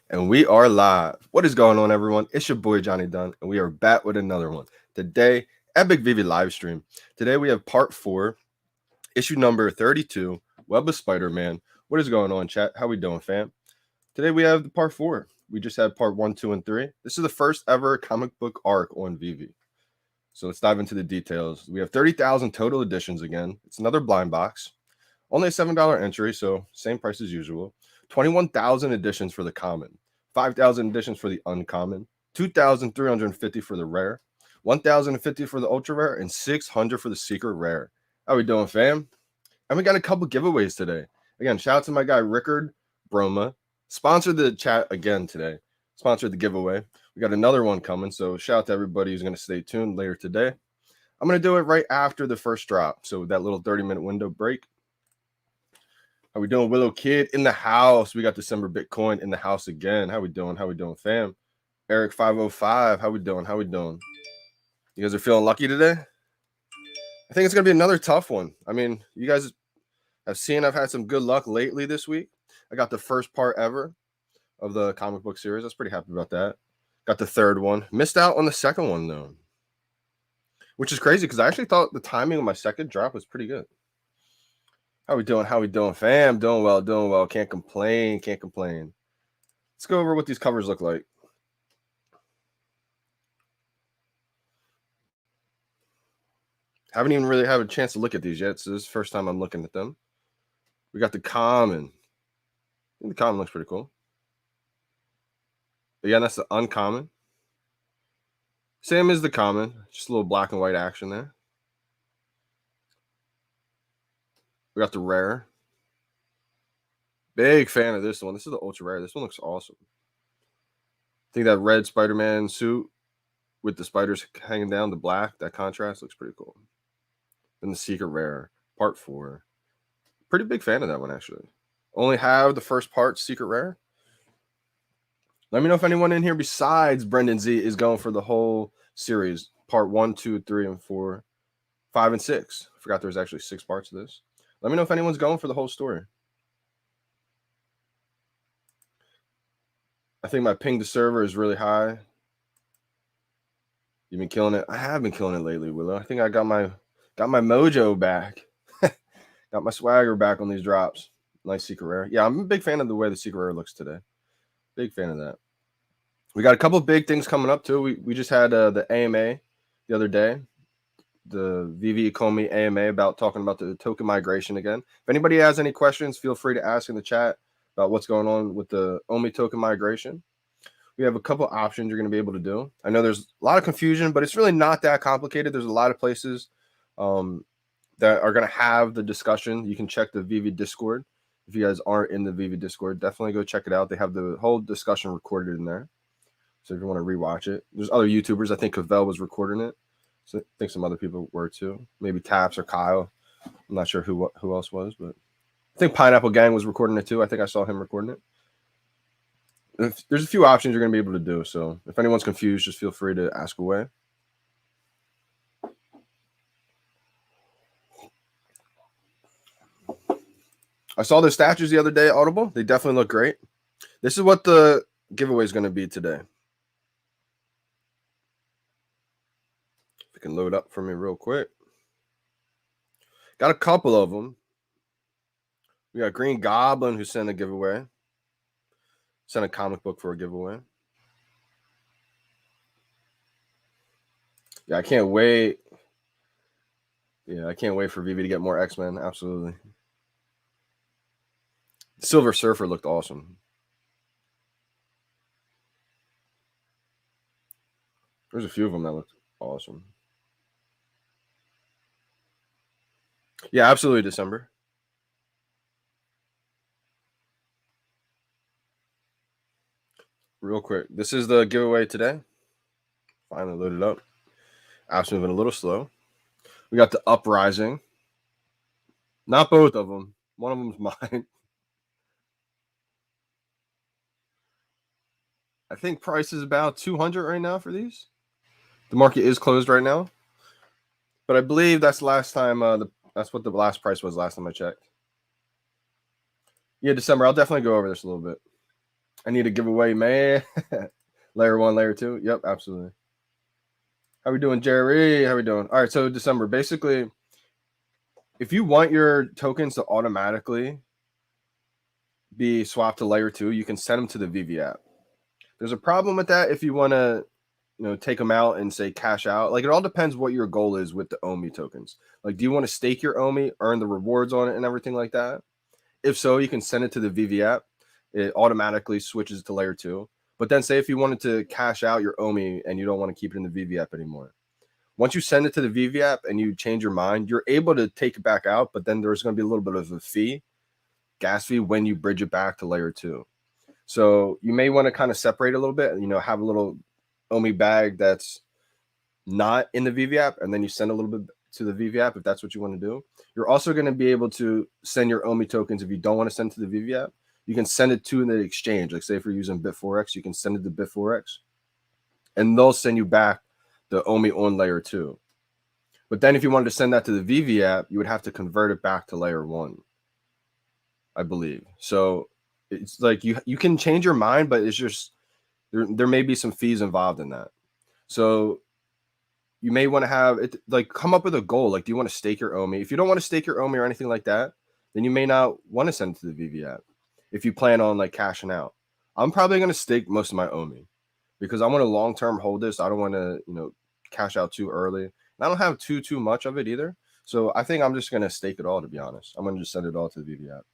And we are live. What is going on, everyone? It's your boy Johnny Dunn, and we are back with another one. Today, epic VeVe live stream. Today we have part 4, issue number 32, Web of Spider-Man. What is going on, chat? How we doing, fam? Today we have the part 4. We just had part 1, 2, and 3. This is the first ever comic book arc on VeVe. So let's dive into the details. We have 30,000 total editions again. It's another blind box. Only a $7 entry, so same price as usual. 21,000 editions for the common, 5,000 editions for the uncommon, 2,350 for the rare, 1,050 for the ultra rare, and 600 for the secret rare. How we doing, fam? And we got a couple giveaways today. Again, shout out to my guy Rickard Broma. Sponsored the chat again today. Sponsored the giveaway. We got another one coming, so shout out to everybody who's going to stay tuned later today. I'm going to do it right after the first drop, so that little 30-minute window break. How we doing, Willow Kid in the house? We got December Bitcoin in the house again. How we doing? How we doing, fam? Eric 505. How we doing? How we doing? You guys are feeling lucky today? I think it's gonna be another tough one. I mean, you guys have seen I've had some good luck lately this week. I got the first part ever of the comic book series. I was pretty happy about that. Got the third one. Missed out on the second one though, which is crazy because I actually thought the timing of my second drop was pretty good. How we doing? How we doing, fam? Doing well, doing well. Can't complain, can't complain. Let's go over what these covers look like. Haven't even really had a chance to look at these yet, so this is the first time I'm looking at them. We got the common. I think the common looks pretty cool. Again, that's the uncommon. Same as the common, just a little black and white action there. We got the rare. Big fan of this one. This is the ultra rare. This one looks awesome. I think that red Spider-Man suit with the spiders hanging down, the black, that contrast looks pretty cool. Then the secret rare, part 4. Pretty big fan of that one, actually. Only have the first part, secret rare. Let me know if anyone in here besides Brendan Z is going for the whole series, part 1, 2, 3, and 4, 5, and 6. I forgot there was actually 6 parts of this. Let me know if anyone's going for the whole story. I think my ping to server is really high. You've been killing it. I have been killing it lately, Willow. I think I got my mojo back. Got my swagger back on these drops. Nice secret rare. Yeah, I'm a big fan of the way the secret rare looks today. Big fan of that. We got a couple big things coming up too. We just had the AMA the other day. The VeVe Comey AMA about talking about the token migration again. If anybody has any questions, feel free to ask in the chat about what's going on with the OMI token migration. We have a couple options you're going to be able to do. I know there's a lot of confusion, but it's really not that complicated. There's a lot of places that are going to have the discussion. You can check the VeVe Discord. If you guys aren't in the VeVe Discord, definitely go check it out. They have the whole discussion recorded in there. So if you want to rewatch it, there's other YouTubers. I think Cavell was recording it. So I think some other people were too. Maybe Taps or Kyle. I'm not sure who else was, but I think Pineapple Gang was recording it too. I think I saw him recording it. There's a few options you're going to be able to do. So if anyone's confused, just feel free to ask away. I saw the statues the other day at Audible. They definitely look great. This is what the giveaway is going to be today. If you can load up for me real quick. Got a couple of them. We got Green Goblin who sent a giveaway. Sent a comic book for a giveaway. Yeah, I can't wait. Yeah, I can't wait for VeVe to get more X-Men. Absolutely. Silver Surfer looked awesome. There's a few of them that looked awesome. Yeah, absolutely, December. Real quick, this is the giveaway today. Finally loaded up. App's moving a little slow. We got the Uprising. Not both of them. One of them's mine. I think price is about 200 right now for these. The market is closed right now, but I believe that's last time. That's what the last price was last time I checked. Yeah, December. I'll definitely go over this a little bit. I need a giveaway, man. Layer 1, layer 2. Yep, absolutely. How we doing, Jerry? How we doing? All right, so December. Basically, if you want your tokens to automatically be swapped to layer 2, you can send them to the VeVe app. There's a problem with that if you want to, take them out and say cash out. Like, it all depends what your goal is with the OMI tokens. Like, do you want to stake your OMI, earn the rewards on it and everything like that? If so, you can send it to the VeVe app. It automatically switches to layer 2. But then say if you wanted to cash out your OMI and you don't want to keep it in the VeVe app anymore. Once you send it to the VeVe app and you change your mind, you're able to take it back out, but then there's going to be a little bit of a fee, gas fee, when you bridge it back to layer 2. So you may want to kind of separate a little bit, have a little OMI bag that's not in the VeVe app, and then you send a little bit to the VeVe app if that's what you want to do. You're also going to be able to send your OMI tokens if you don't want to send to the VeVe app. You can send it to the exchange. Like, say if you're using Bit4X, you can send it to Bit4X, and they'll send you back the OMI on layer 2. But then if you wanted to send that to the VeVe app, you would have to convert it back to layer 1, I believe. So it's like you can change your mind, but it's just there may be some fees involved in that. So you may want to have it, like, come up with a goal. Like, do you want to stake your OMI? If you don't want to stake your OMI or anything like that, then you may not want to send it to the VeVe app. If you plan on like cashing out, I'm probably going to stake most of my OMI because I want to long-term hold this. I don't want to, cash out too early. And I don't have too much of it either. So I think I'm just going to stake it all, to be honest. I'm going to just send it all to the VeVe app.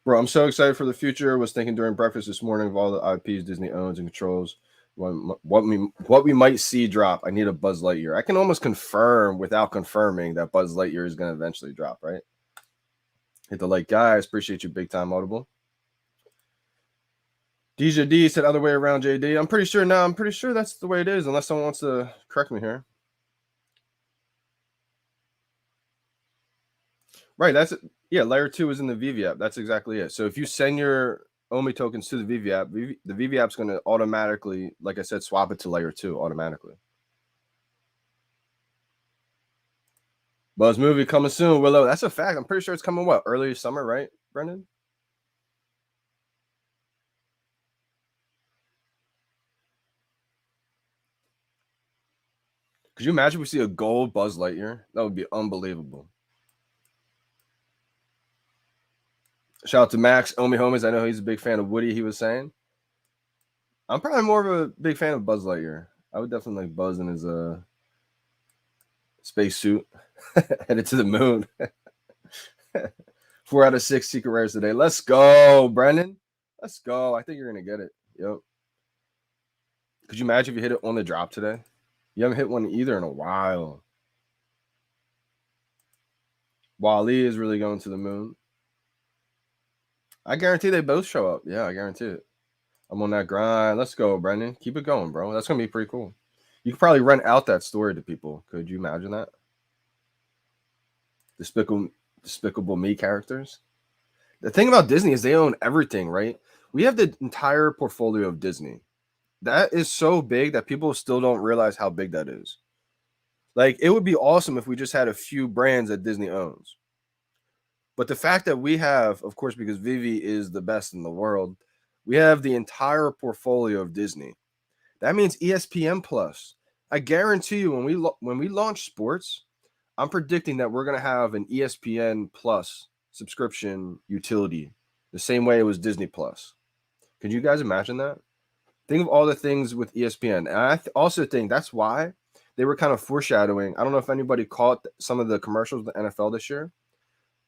Bro, I'm so excited for the future. I was thinking during breakfast this morning of all the IPs Disney owns and controls. What we might see drop. I need a Buzz Lightyear. I can almost confirm without confirming that Buzz Lightyear is going to eventually drop, right? Hit the like, guys. Appreciate you big time, Audible. DJ D said other way around, JD. I'm pretty sure that's the way it is, unless someone wants to correct me here. Right, that's it. Yeah, layer 2 is in the VeVe app. That's exactly it. So if you send your OMI tokens to the VeVe app, the VeVe app's going to automatically, like I said, swap it to layer 2 automatically. Buzz movie coming soon, Willow. That's a fact. I'm pretty sure it's coming, early summer, right, Brendan? Could you imagine if we see a gold Buzz Lightyear? That would be unbelievable. Shout out to Max, Omi Homies. I know he's a big fan of Woody, he was saying. I'm probably more of a big fan of Buzz Lightyear. I would definitely like Buzz in his spacesuit headed to the moon. 4 out of 6 secret rares today. Let's go, Brendan. Let's go. I think you're going to get it. Yep. Could you imagine if you hit it on the drop today? You haven't hit one either in a while. Wally is really going to the moon. I guarantee they both show up. Yeah, I guarantee it. I'm on that grind. Let's go, Brendan. Keep it going, bro. That's going to be pretty cool. You could probably rent out that story to people. Could you imagine that? Despicable Me characters. The thing about Disney is they own everything, right? We have the entire portfolio of Disney. That is so big that people still don't realize how big that is. Like, it would be awesome if we just had a few brands that Disney owns. But the fact that we have, of course, because VeVe is the best in the world, we have the entire portfolio of Disney. That means ESPN Plus. I guarantee you, when we launch sports, I'm predicting that we're going to have an ESPN Plus subscription utility the same way it was Disney Plus. Could you guys imagine that? Think of all the things with ESPN. And I also think that's why they were kind of foreshadowing. I don't know if anybody caught some of the commercials of the NFL this year.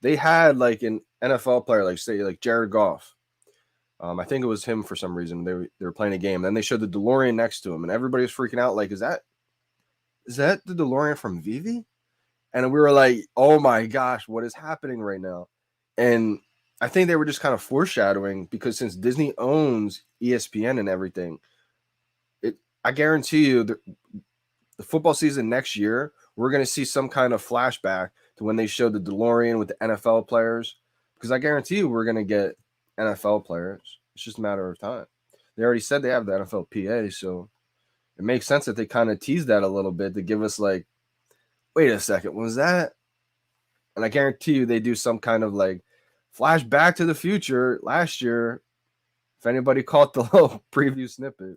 They had like an NFL player, like say like Jared Goff. I think it was him for some reason. They were playing a game. And then they showed the DeLorean next to him, and everybody was freaking out. Like, is that the DeLorean from VeVe? And we were like, oh my gosh, what is happening right now? And I think they were just kind of foreshadowing, because since Disney owns ESPN and everything, I guarantee you the football season next year, we're going to see some kind of flashback to when they showed the DeLorean with the NFL players, because I guarantee you we're going to get NFL players. It's just a matter of time. They already said they have the NFL PA, so it makes sense that they kind of teased that a little bit to give us like, wait a second, was that? And I guarantee you they do some kind of like flash back to the future last year. If anybody caught the little preview snippet.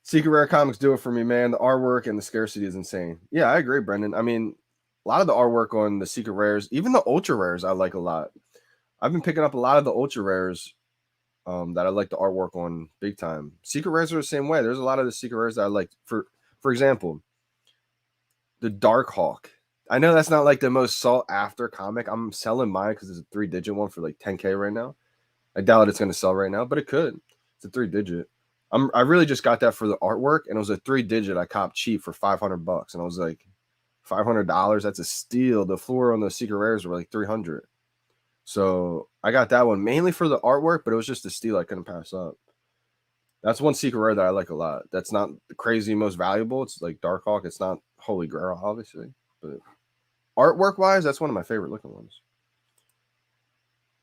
Secret Rare Comics do it for me, man. The artwork and the scarcity is insane. Yeah, I agree, Brendan. I mean, a lot of the artwork on the Secret Rares, even the Ultra Rares, I like a lot. I've been picking up a lot of the Ultra Rares that I like the artwork on big time. Secret Rares are the same way. There's a lot of the Secret Rares that I like. For example, the Dark Hawk. I know that's not like the most sought after comic. I'm selling mine because it's a 3-digit one for like 10K right now. I doubt it's going to sell right now, but it could. It's a 3-digit. I really just got that for the artwork, and it was a 3-digit I copped cheap for $500, and I was like, $500. That's a steal. The floor on the Secret Rares were like $300. So I got that one mainly for the artwork, but it was just a steal I couldn't pass up. That's one Secret Rare that I like a lot. That's not the crazy most valuable. It's like Darkhawk. It's not Holy Grail, obviously, but artwork wise, that's one of my favorite looking ones.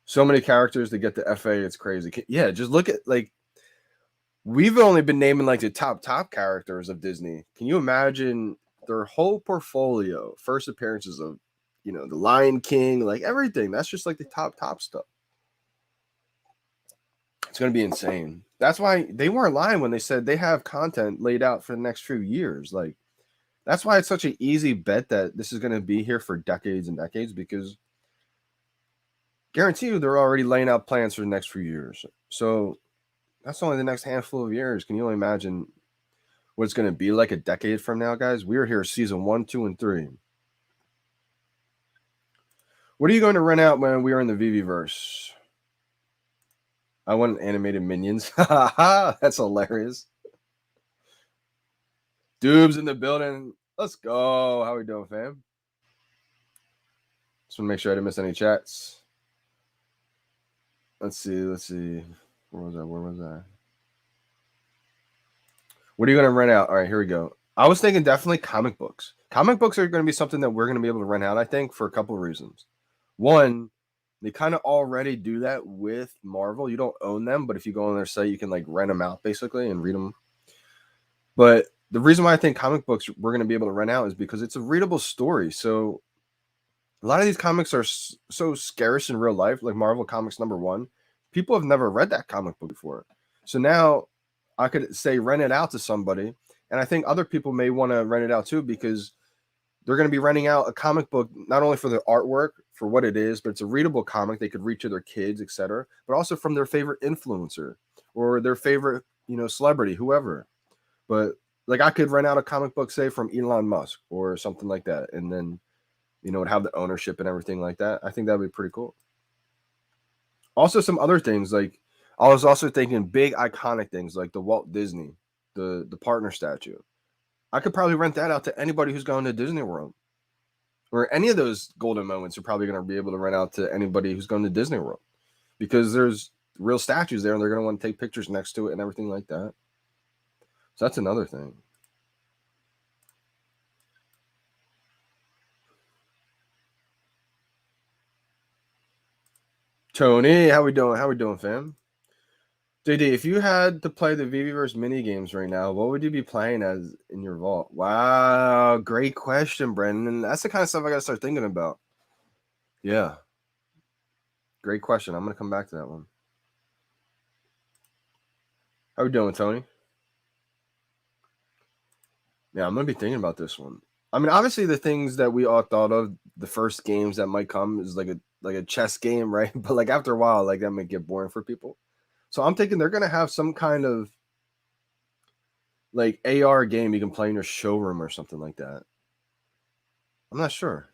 So many characters to get the FA. It's crazy. Yeah, just look at like. We've only been naming like the top characters of Disney. Can you imagine their whole portfolio, first appearances of, the Lion King, like everything? That's just like the top stuff. It's going to be insane. That's why they weren't lying when they said they have content laid out for the next few years. Like, that's why it's such an easy bet that this is going to be here for decades and decades, because guarantee you they're already laying out plans for the next few years. So that's only the next handful of years. Can you only imagine what it's going to be like a decade from now, guys? We're here season 1, 2, and 3. What are you going to rent out when we are in the VeVe-verse? I want animated Minions. That's hilarious. Doob's in the building. Let's go. How we doing, fam? Just want to make sure I didn't miss any chats. Let's see. Where was I? What are you going to rent out? All right, here we go. I was thinking definitely comic books. Comic books are going to be something that we're going to be able to rent out, I think, for a couple of reasons. One, they kind of already do that with Marvel. You don't own them, but if you go on their site, you can like rent them out basically and read them. But the reason why I think comic books we're going to be able to rent out is because it's a readable story. So a lot of these comics are so scarce in real life, like Marvel Comics #1. People have never read that comic book before. So now I could say rent it out to somebody. And I think other people may want to rent it out too, because they're going to be renting out a comic book, not only for the artwork, for what it is, but it's a readable comic they could read to their kids, etc., but also from their favorite influencer or their favorite, celebrity, whoever. But like I could rent out a comic book, say from Elon Musk or something like that, and then, would have the ownership and everything like that. I think that would be pretty cool. Also, some other things, like I was also thinking big iconic things like the Walt Disney, the partner statue. I could probably rent that out to anybody who's going to Disney World. Or any of those golden moments you're probably going to be able to rent out to anybody who's going to Disney World, because there's real statues there and they're going to want to take pictures next to it and everything like that. So that's another thing. Tony, how we doing, fam? JD, if you had to play the VeVe-verse mini games right now, what would you be playing as in your vault? Wow, great question, Brendan. That's the kind of stuff I got to start thinking about. Yeah. Great question. I'm going to come back to that one. How we doing, Tony? Yeah, I'm going to be thinking about this one. I mean, obviously the things that we all thought of, the first games that might come is like a chess game, right? But like after a while, like that might get boring for people. So I'm thinking they're going to have some kind of like AR game you can play in your showroom or something like that. I'm not sure.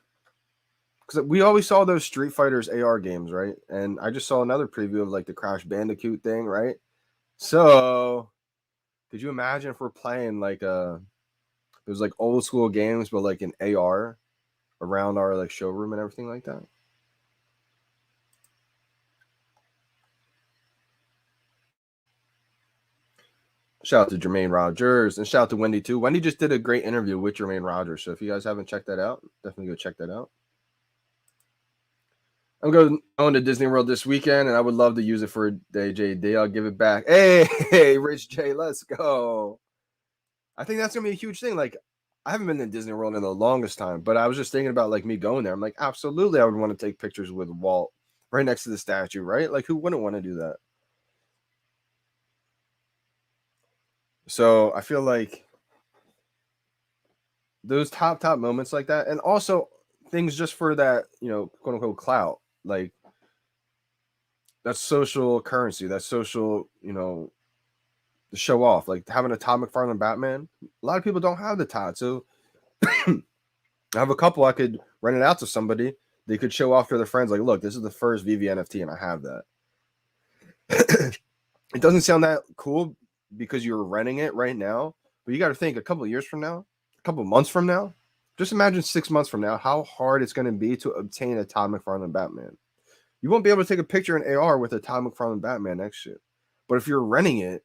Because we always saw those Street Fighters AR games, right? And I just saw another preview of like the Crash Bandicoot thing, right? So could you imagine if we're playing like there's like old school games, but like an AR around our like showroom and everything like that? Shout out to Jermaine Rogers and shout out to Wendy too. Wendy just did a great interview with Jermaine Rogers. So if you guys haven't checked that out, definitely go check that out. I'm going to Disney World this weekend, and I would love to use it for a day, JD. I'll give it back. Hey, Rich J, let's go. I think that's going to be a huge thing. Like, I haven't been to Disney World in the longest time, but I was just thinking about like me going there. I'm like, absolutely, I would want to take pictures with Walt right next to the statue, right? Like, who wouldn't want to do that? So I feel like those top moments like that, and also things just for that, quote unquote clout, like that's social currency, that's social, to show off, like having a Todd McFarlane Batman. A lot of people don't have the Todd, so I have a couple. I could rent it out to somebody. They could show off to their friends, like, look, this is the first VeVe NFT, and I have that. It doesn't sound that cool because you're renting it right now, but you got to think a couple of years from now, a couple of months from now, just imagine 6 months from now how hard it's going to be to obtain a Todd McFarlane Batman. You won't be able to take a picture in AR with a Todd McFarlane Batman next year. But if you're renting it,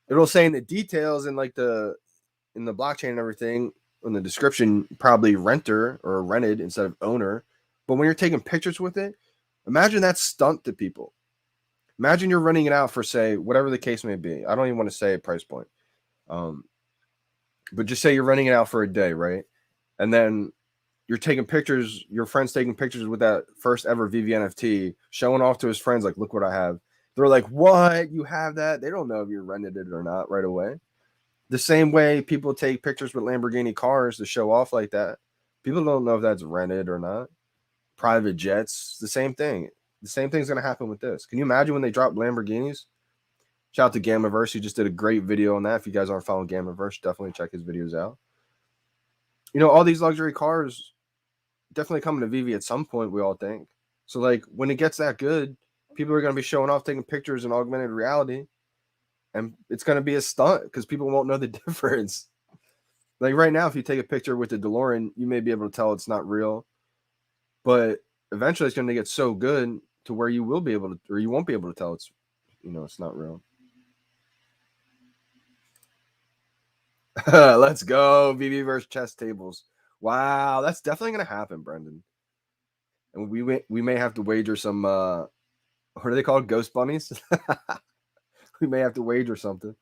it'll say in the details and like in the blockchain and everything in the description, probably renter or rented instead of owner. But when you're taking pictures with it, imagine that stunt to people. Imagine you're renting it out for, say, whatever the case may be. I don't even want to say a price point. But just say you're renting it out for a day, right? And then you're taking pictures, your friend's taking pictures with that first ever VeVe NFT, showing off to his friends, like, look what I have. They're like, what? You have that? They don't know if you rented it or not right away. The same way people take pictures with Lamborghini cars to show off like that. People don't know if that's rented or not. Private jets, the same thing. The same thing's going to happen with this. Can you imagine when they drop Lamborghinis? Shout out to Gammaverse. He just did a great video on that. If you guys aren't following Gammaverse, definitely check his videos out. All these luxury cars definitely coming to VeVe at some point, we all think. So, like, when it gets that good, people are going to be showing off, taking pictures in augmented reality. And it's going to be a stunt because people won't know the difference. Like right now, if you take a picture with the DeLorean, you may be able to tell it's not real. But eventually it's going to get so good to where you will be able to, or you won't be able to tell it's, it's not real. Let's go. VeVe versus chess tables. Wow. That's definitely going to happen, Brendan. And we may have to wager some, what are they called? Ghost bunnies? We may have to wager something.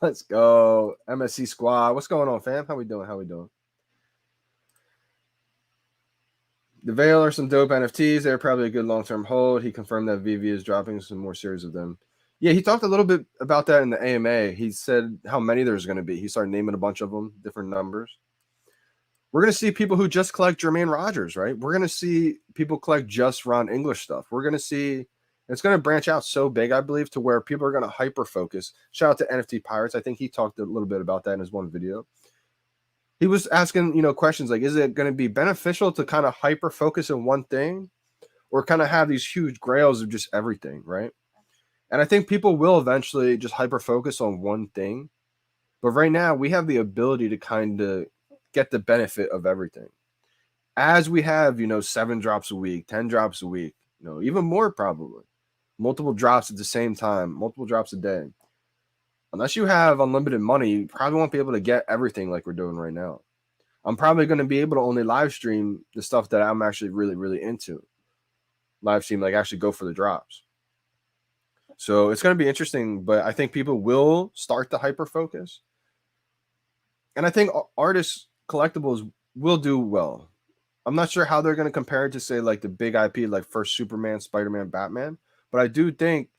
Let's go. MSC squad. What's going on, fam? How we doing? The Veil are some dope NFTs. They're probably a good long-term hold. He confirmed that VeVe is dropping some more series of them. Yeah, he talked a little bit about that in the AMA. He said how many there's going to be. He started naming a bunch of them, different numbers. We're going to see people who just collect Jermaine Rogers, right? We're going to see people collect just Ron English stuff. We're going to see it's going to branch out so big, I believe, to where people are going to hyper-focus. Shout out to NFT Pirates. I think he talked a little bit about that in his one video. He was asking, questions like, is it going to be beneficial to kind of hyper-focus on one thing or kind of have these huge grails of just everything, right? And I think people will eventually just hyper-focus on one thing. But right now, we have the ability to kind of get the benefit of everything. As we have, 7 drops a week, 10 drops a week, even more probably. Multiple drops at the same time, multiple drops a day. Unless you have unlimited money, you probably won't be able to get everything like we're doing right now. I'm probably going to be able to only live stream the stuff that I'm actually really, really into. Live stream, like actually go for the drops. So it's going to be interesting, but I think people will start to hyper focus. And I think artists collectibles will do well. I'm not sure how they're going to compare it to, say, like the big IP, like first Superman, Spiderman, Batman. But I do think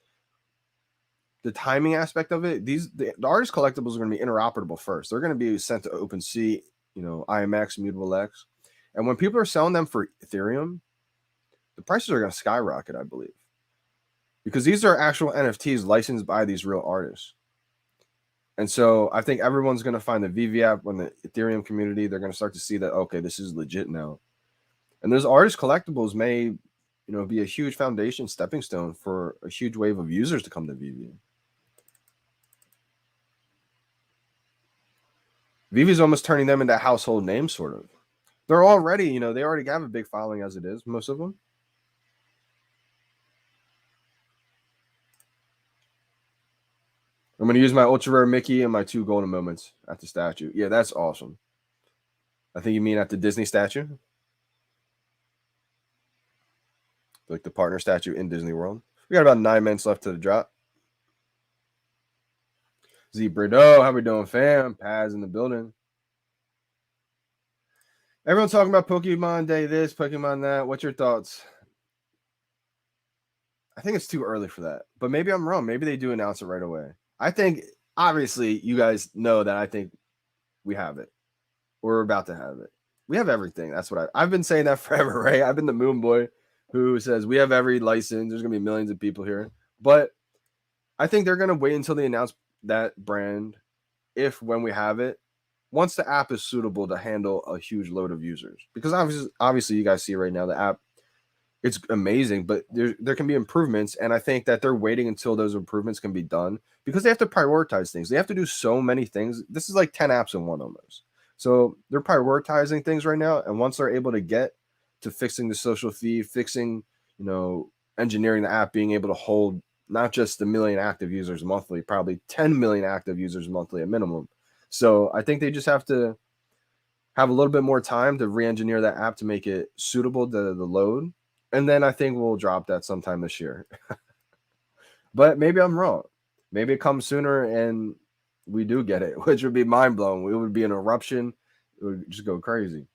the timing aspect of it, the artist collectibles are going to be interoperable first. They're going to be sent to OpenSea, IMX, Mutable X. And when people are selling them for Ethereum, the prices are going to skyrocket, I believe. Because these are actual NFTs licensed by these real artists. And so I think everyone's going to find the VeVe app on the Ethereum community. They're going to start to see that, okay, this is legit now. And those artist collectibles may, be a huge foundation stepping stone for a huge wave of users to come to VeVe. VeVe's almost turning them into household names, sort of. They're already, they already have a big following as it is, most of them. I'm going to use my ultra rare Mickey and my 2 golden moments at the statue. Yeah, that's awesome. I think you mean at the Disney statue? Like the partner statue in Disney World. We got about 9 minutes left to the drop. Z Brideau, how we doing, fam? Paz in the building. Everyone's talking about Pokemon Day this, Pokemon that. What's your thoughts? I think it's too early for that, but maybe I'm wrong. Maybe they do announce it right away. I think, obviously, you guys know that I think we have it. We're about to have it. We have everything. That's what I've been saying that forever, right? I've been the moon boy who says we have every license. There's going to be millions of people here. But I think they're going to wait until they announce that brand, if when we have it, once the app is suitable to handle a huge load of users. Because obviously you guys see right now the app, it's amazing, but there can be improvements. And I think that they're waiting until those improvements can be done because they have to prioritize things. They have to do so many things. This is like 10 apps in one almost. So they're prioritizing things right now. And once they're able to get to fixing the social feed, fixing, engineering the app, being able to hold not just a million active users monthly, probably 10 million active users monthly at minimum. So I think they just have to have a little bit more time to re-engineer that app to make it suitable to the load. And then I think we'll drop that sometime this year. But maybe I'm wrong. Maybe it comes sooner and we do get it, which would be mind-blowing. It would be an eruption. It would just go crazy.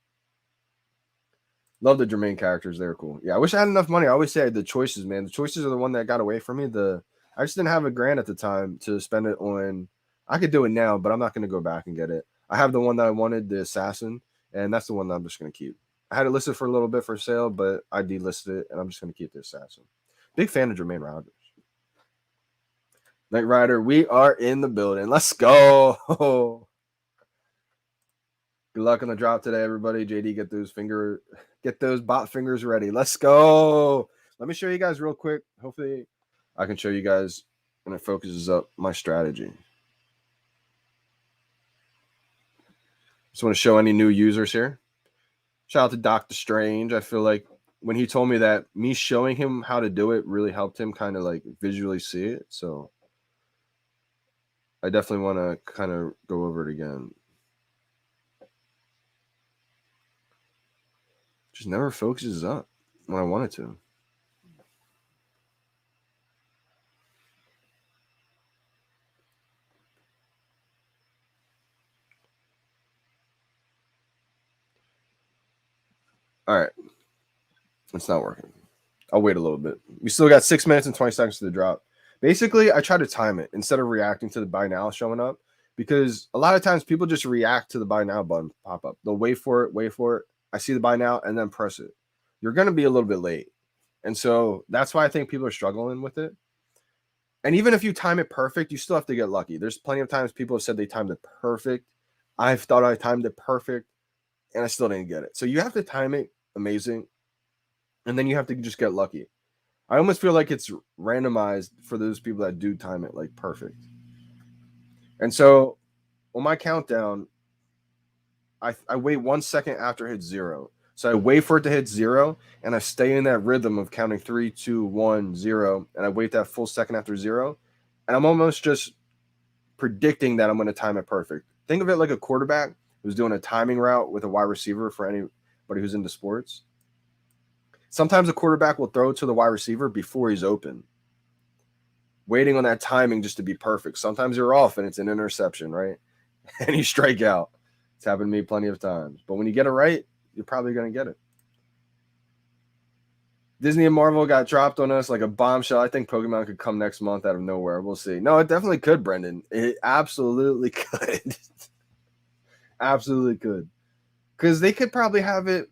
Love the Jermaine characters. They're cool. Yeah, I wish I had enough money. I always say the choices, man. The choices are the one that got away from me. I just didn't have a grand at the time to spend it on. I could do it now, but I'm not going to go back and get it. I have the one that I wanted, the Assassin, and that's the one that I'm just going to keep. I had it listed for a little bit for sale, but I delisted it, and I'm just going to keep the Assassin. Big fan of Jermaine Rogers. Knight Rider, we are in the building. Let's go. Good luck on the drop today, everybody. JD, get those bot fingers ready. Let's go. Let me show you guys real quick. Hopefully I can show you guys when it focuses up my strategy. Just want to show any new users here. Shout out to Dr. Strange. I feel like when he told me that, me showing him how to do it really helped him kind of like visually see it. So I definitely want to kind of go over it again. Just never focuses up when I want it to. All right. It's not working. I'll wait a little bit. We still got 6 minutes and 20 seconds to the drop. Basically, I try to time it instead of reacting to the buy now showing up, because a lot of times people just react to the buy now button pop up. They'll wait for it. I see the buy now and then press it. You're going to be a little bit late. And so that's why I think people are struggling with it. And even if you time it perfect, you still have to get lucky. There's plenty of times people have said they timed it perfect. I've thought I timed it perfect and I still didn't get it. So you have to time it amazing. And then you have to just get lucky. I almost feel like it's randomized for those people that do time it like perfect. And so on my countdown, I wait 1 second after it hits 0. So I wait for it to hit 0, and I stay in that rhythm of counting 3, 2, 1, 0, and I wait that full second after 0, and I'm almost just predicting that I'm going to time it perfect. Think of it like a quarterback who's doing a timing route with a wide receiver for anybody who's into sports. Sometimes a quarterback will throw to the wide receiver before he's open, waiting on that timing just to be perfect. Sometimes you're off and it's an interception, right? And you strike out. It's happened to me plenty of times. But when you get it right, you're probably going to get it. Disney and Marvel got dropped on us like a bombshell. I think Pokemon could come next month out of nowhere. We'll see. No, it definitely could, Brendan. It absolutely could. Absolutely could. Because they could probably have the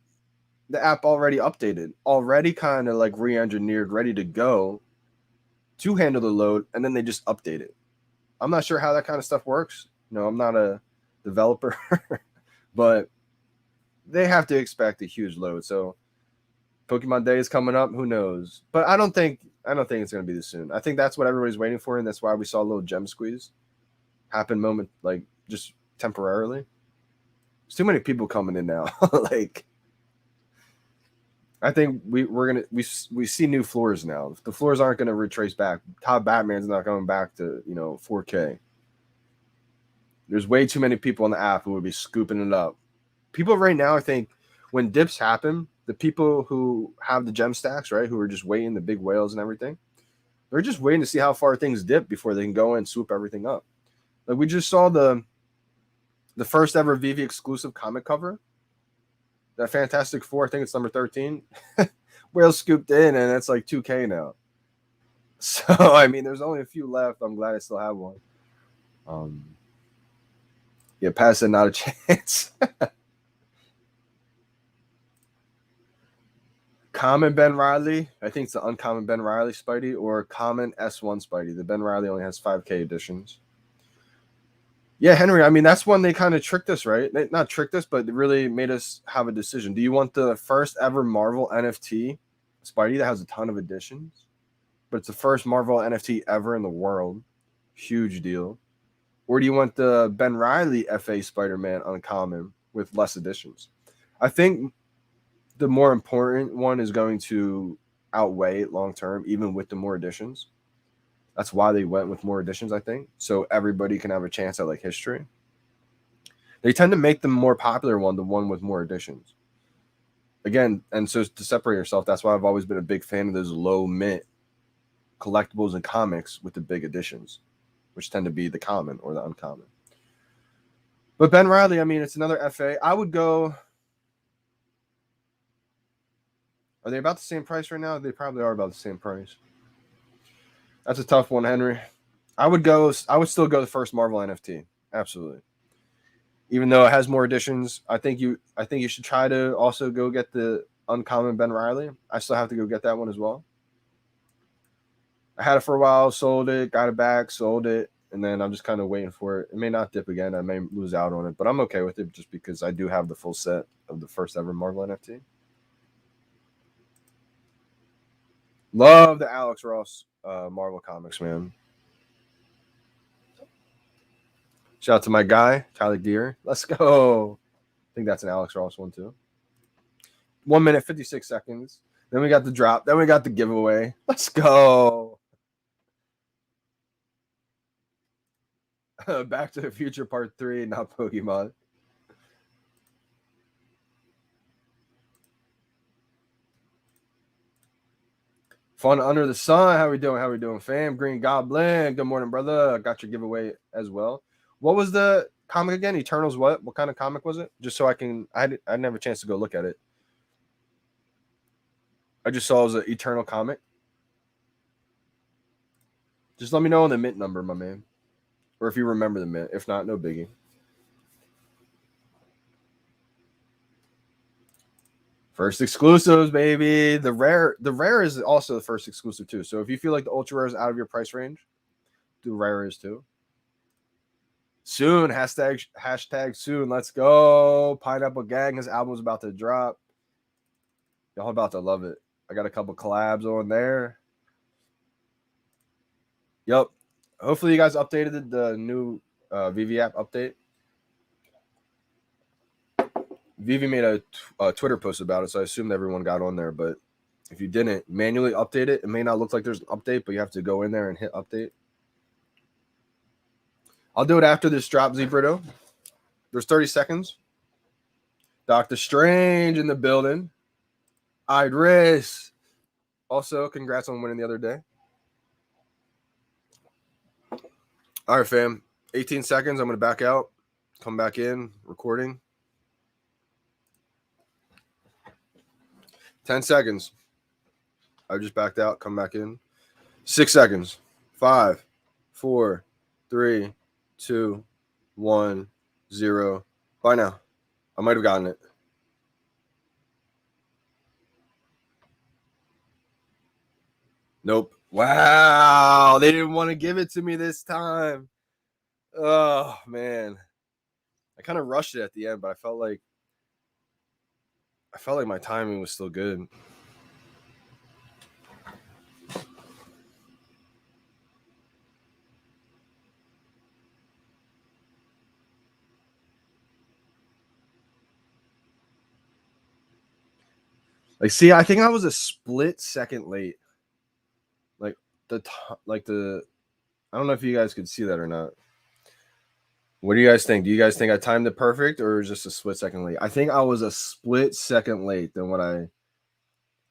app already updated, already kind of like re-engineered, ready to go to handle the load, and then they just update it. I'm not sure how that kind of stuff works. No, I'm not a developer, but they have to expect a huge load. So Pokemon Day is coming up. Who knows? But I don't think it's going to be this soon. I think that's what everybody's waiting for, and that's why we saw a little gem squeeze happen moment, like just temporarily. There's too many people coming in now. Like, I think we see new floors now. The floors aren't going to retrace back. Top Batman's not going back to 4K. There's way too many people on the app who would be scooping it up. People right now, I think, when dips happen, the people who have the gem stacks, right, who are just waiting, the big whales and everything, they're just waiting to see how far things dip before they can go and swoop everything up. Like, we just saw the first ever VeVe exclusive comic cover. That Fantastic Four, I think it's number 13. Whale scooped in, and it's like 2K now. So I mean, there's only a few left. I'm glad I still have one. Yeah, pass it, not a chance. Common Ben Riley. I think it's the uncommon Ben Riley Spidey or common S1 Spidey. The Ben Riley only has 5K editions. Yeah, Henry, I mean, that's when they kind of tricked us, right? They, not tricked us, but they really made us have a decision. Do you want the first ever Marvel NFT Spidey that has a ton of editions? But it's the first Marvel NFT ever in the world. Huge deal. Or do you want the Ben Riley FA Spider-Man uncommon with less editions? I think the more important one is going to outweigh it long term, even with the more editions. That's why they went with more editions, I think. So everybody can have a chance at like history. They tend to make the more popular one, the one with more editions. Again, and so to separate yourself, that's why I've always been a big fan of those low mint collectibles and comics with the big editions, which tend to be the common or the uncommon. But Ben Riley, I mean, it's another FA. I would go. Are they about the same price right now? They probably are about the same price. That's a tough one, Henry. I would still go the first Marvel NFT. Absolutely. Even though it has more editions, I think you should try to also go get the uncommon Ben Riley. I still have to go get that one as well. I had it for a while, sold it, got it back, sold it, and then I'm just kind of waiting for it. It may not dip again. I may lose out on it, but I'm okay with it just because I do have the full set of the first ever Marvel NFT. Love the Alex Ross Marvel comics, man. Shout out to my guy, Tyler Gear. Let's go. I think that's an Alex Ross one too. 1 minute, 56 seconds. Then we got the drop. Then we got the giveaway. Let's go. Back to the Future Part 3, not Pokemon. Fun under the sun. How we doing? How we doing, fam? Green Goblin. Good morning, brother. I got your giveaway as well. What was the comic again? Eternals what? What kind of comic was it? Just so I didn't have a chance to go look at it. I just saw it was an Eternal comic. Just let me know on the mint number, my man. Or if you remember the mint. If not, no biggie. First exclusives, baby. The rare is also the first exclusive too. So if you feel like the ultra rare is out of your price range, the rare is too. Soon, hashtag soon. Let's go. Pineapple Gang. His album's about to drop. Y'all about to love it. I got a couple collabs on there. Yep. Hopefully you guys updated the new VeVe app update. VeVe made a Twitter post about it, so I assumed everyone got on there. But if you didn't manually update it, it may not look like there's an update, but you have to go in there and hit update. I'll do it after this drop, Zebrito. There's 30 seconds. Doctor Strange in the building. Idris. Also, congrats on winning the other day. All right, fam. 18 seconds. I'm going to back out. Come back in. Recording. 10 seconds. I just backed out. Come back in. 6 seconds. 5, 4, 3, 2, 1, 0. Bye now. I might have gotten it. Nope. Wow. They didn't want to give it to me this time. Oh, man. I kind of rushed it at the end, but I felt like my timing was still good. Like, see, I think I was a split second late. I don't know if you guys could see that or not. What do you guys think? Do you guys think I timed it perfect or just a split second late? I think I was a split second late than what I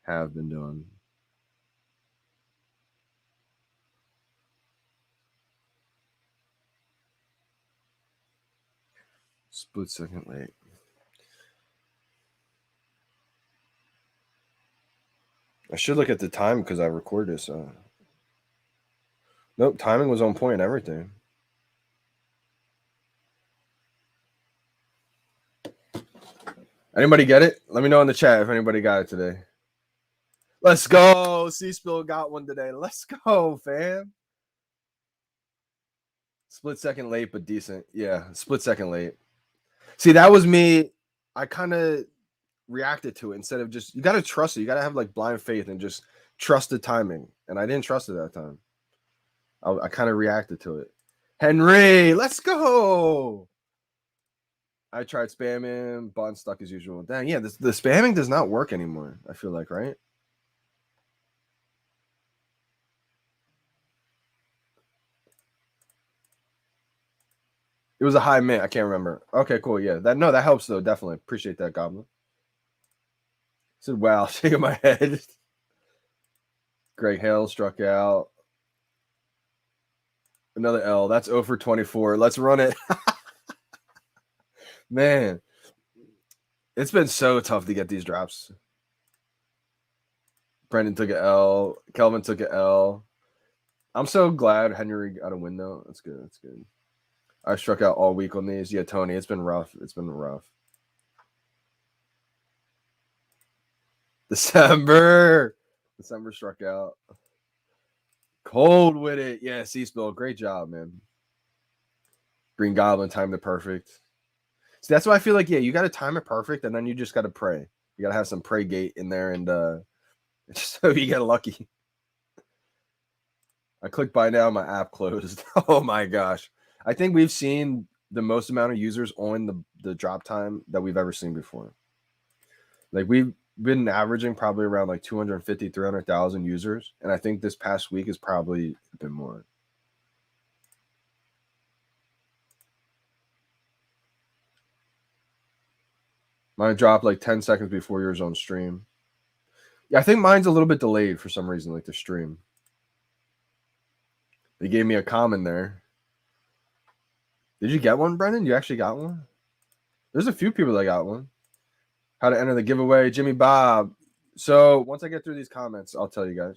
have been doing. Split second late. I should look at the time because I record this. Nope, timing was on point and everything. Anybody get it? Let me know in the chat if anybody got it today. Let's go. C-Spill got one today. Let's go, fam. Split second late, but decent. Yeah, split second late. See, that was me. I kind of reacted to it instead of just, you got to trust it. You got to have like blind faith and just trust the timing. And I didn't trust it that time. I kind of reacted to it. Henry, let's go. I tried spamming, button stuck as usual. Dang, yeah, the spamming does not work anymore, I feel like, right? It was a high mint. I can't remember. Okay, cool. Yeah, that helps though. Definitely appreciate that, Goblin. I said, wow, shaking my head. Greg Hale struck out. Another L. That's 0 for 24. Let's run it. Man, it's been so tough to get these drops. Brendan took an L. Kelvin took an L. I'm so glad Henry got a win though. That's good. That's good. I struck out all week on these. Yeah, Tony, it's been rough. It's been rough. December struck out. Cold with it. Yeah, C-Spill. Great job, man. Green Goblin timed it perfect. See, that's why I feel like, yeah, you got to time it perfect, and then you just got to pray. You got to have some pray gate in there, and just so you get lucky. I clicked buy now, my app closed. Oh my gosh. I think we've seen the most amount of users on the drop time that we've ever seen before. Like we've been averaging probably around like 250, 300,000 users. And I think this past week has probably been more. Mine dropped like 10 seconds before yours on stream. Yeah, I think mine's a little bit delayed for some reason, like the stream. They gave me a comment there. Did you get one, Brendan? You actually got one? There's a few people that got one. How to enter the giveaway, Jimmy Bob. So once I get through these comments, I'll tell you guys.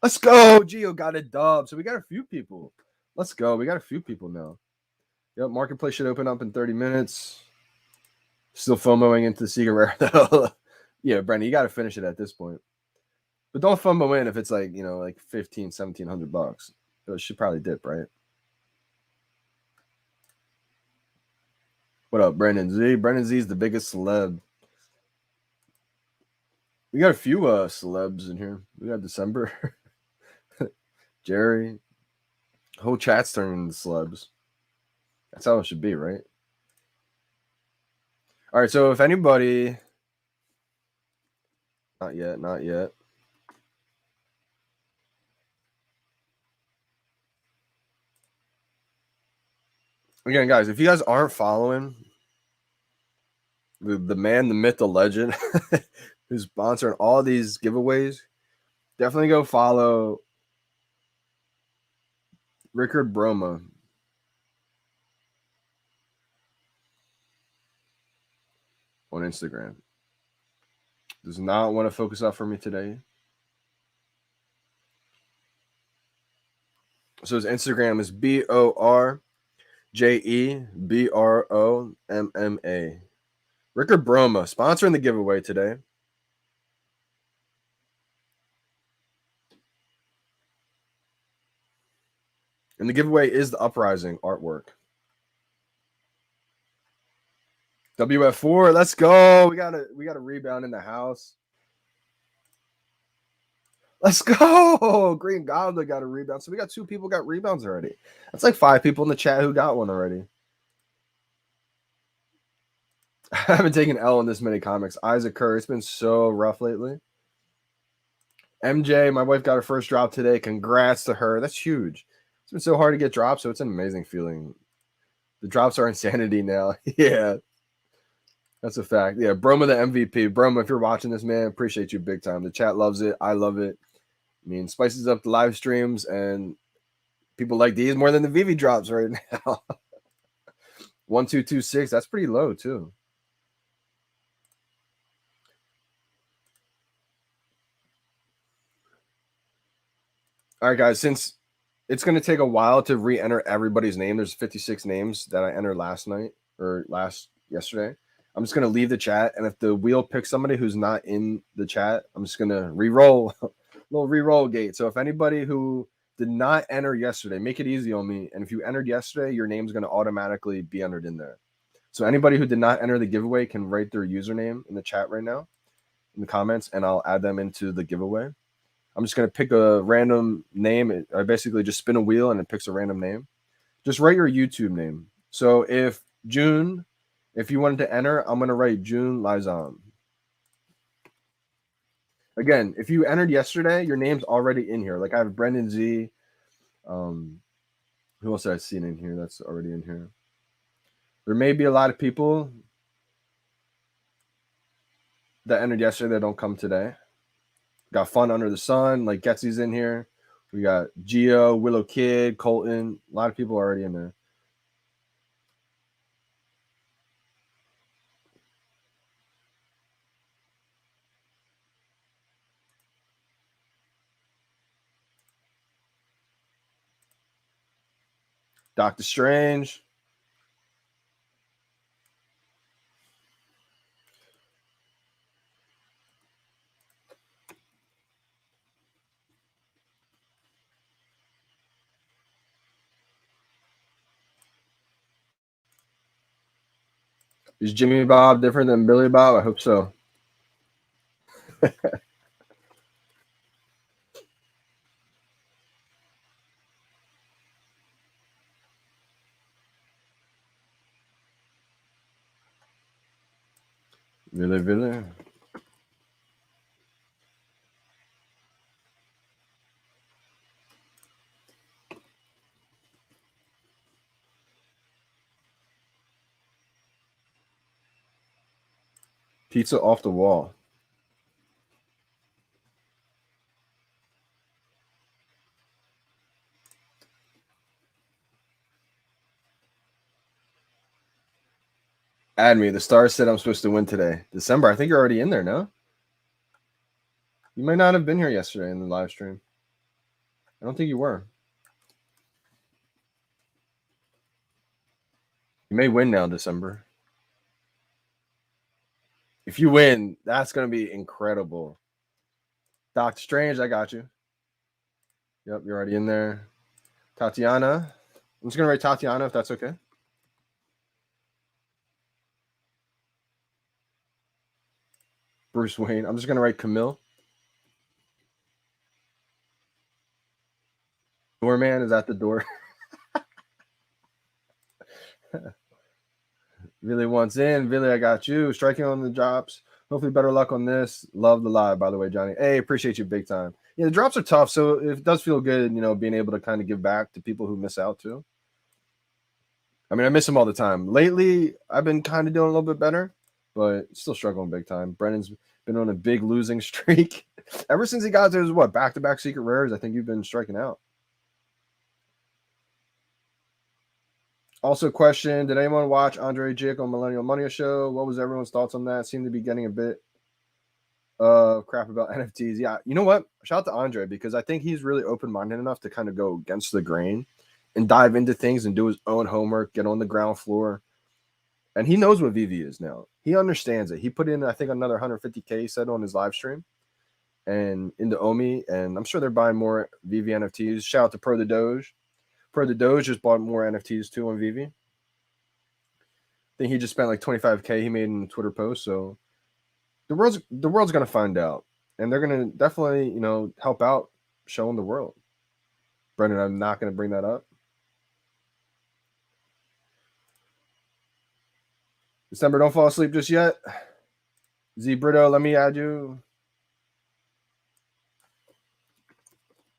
Let's go. Gio got a dub. So we got a few people. Let's go. We got a few people now. Yep, marketplace should open up in 30 minutes. Still FOMOing into the secret rare though. Yeah, Brendan, you got to finish it at this point. But don't FOMO in if it's like, like $1,500, $1,700. It should probably dip, right? What up, Brandon Z? Brandon Z is the biggest celeb. We got a few celebs in here. We got December. Jerry. Whole chat's turning into celebs. That's how it should be, right? All right, so if anybody... Not yet. Again, guys, if you guys aren't following the man, the myth, the legend, who's sponsoring all these giveaways, definitely go follow Rickard Broma. On Instagram. Does not want to focus up for me today. So his Instagram is BORJEBROMMA. Rickard Broma sponsoring the giveaway today. And the giveaway is the Uprising artwork. WF4, let's go. We got a rebound in the house. Let's go. Green Goblin got a rebound. So we got 2 people got rebounds already. That's like 5 people in the chat who got one already. I haven't taken L in this many comics. Isaac Kerr, it's been so rough lately. MJ, my wife got her first drop today. Congrats to her. That's huge. It's been so hard to get drops, so it's an amazing feeling. The drops are insanity now. Yeah. That's a fact. Yeah, Broma the MVP. Broma, if you're watching this, man, appreciate you big time. The chat loves it. I love it. I mean, spices up the live streams, and people like these more than the VeVe drops right now. 1226, that's pretty low, too. All right, guys, since it's going to take a while to re-enter everybody's name, there's 56 names that I entered last night or yesterday. I'm just going to leave the chat, and if the wheel picks somebody who's not in the chat, I'm just going to re-roll, little re-roll gate. So if anybody who did not enter yesterday, make it easy on me, and if you entered yesterday, your name's going to automatically be entered in there. So anybody who did not enter the giveaway can write their username in the chat right now, in the comments, and I'll add them into the giveaway. I'm just going to pick a random name. I basically just spin a wheel and it picks a random name. Just write your YouTube name. So if you wanted to enter, I'm going to write June Lizon. Again, if you entered yesterday, your name's already in here. Like I have Brendan Z. Who else have I seen in here that's already in here? There may be a lot of people that entered yesterday that don't come today. Got Fun Under the Sun, like Getsy's in here. We got Geo, Willow Kid, Colton. A lot of people already in there. Doctor Strange. Is Jimmy Bob different than Billy Bob? I hope so. Really. Pizza off the wall. Add me. The star said I'm supposed to win today. December. I think you're already in there, no? You might not have been here yesterday in the live stream. I don't think you were. You may win now, December. If you win, that's going to be incredible. Doctor Strange, I got you. Yep, you're already in there. Tatiana. I'm just going to write Tatiana if that's okay. Bruce Wayne. I'm just going to write Camille. Doorman is at the door. Really wants in. Really, I got you. Striking on the drops. Hopefully, better luck on this. Love the live, by the way, Johnny. Hey, appreciate you big time. Yeah, the drops are tough, so it does feel good, being able to kind of give back to people who miss out too. I mean, I miss them all the time. Lately, I've been kind of doing a little bit better, but still struggling big time. Brennan's been on a big losing streak. Ever since he got to his, back-to-back secret rares, I think you've been striking out. Also, question: did anyone watch Andre Jick on Millennial Money Show? What was everyone's thoughts on that? Seemed to be getting a bit crap about NFTs. Yeah, you know what? Shout out to Andre because I think he's really open-minded enough to kind of go against the grain and dive into things and do his own homework, get on the ground floor. And he knows what VeVe is now. He understands it. He put in, I think, another 150K he said on his live stream and into Omi. And I'm sure they're buying more VeVe NFTs. Shout out to Pro the Doge. Pro the Doge just bought more NFTs too on VeVe. I think he just spent like 25K he made in a Twitter post. So the world's gonna find out. And they're gonna definitely, help out showing the world. Brendan, I'm not gonna bring that up. December, don't fall asleep just yet. Z Brito, let me add you.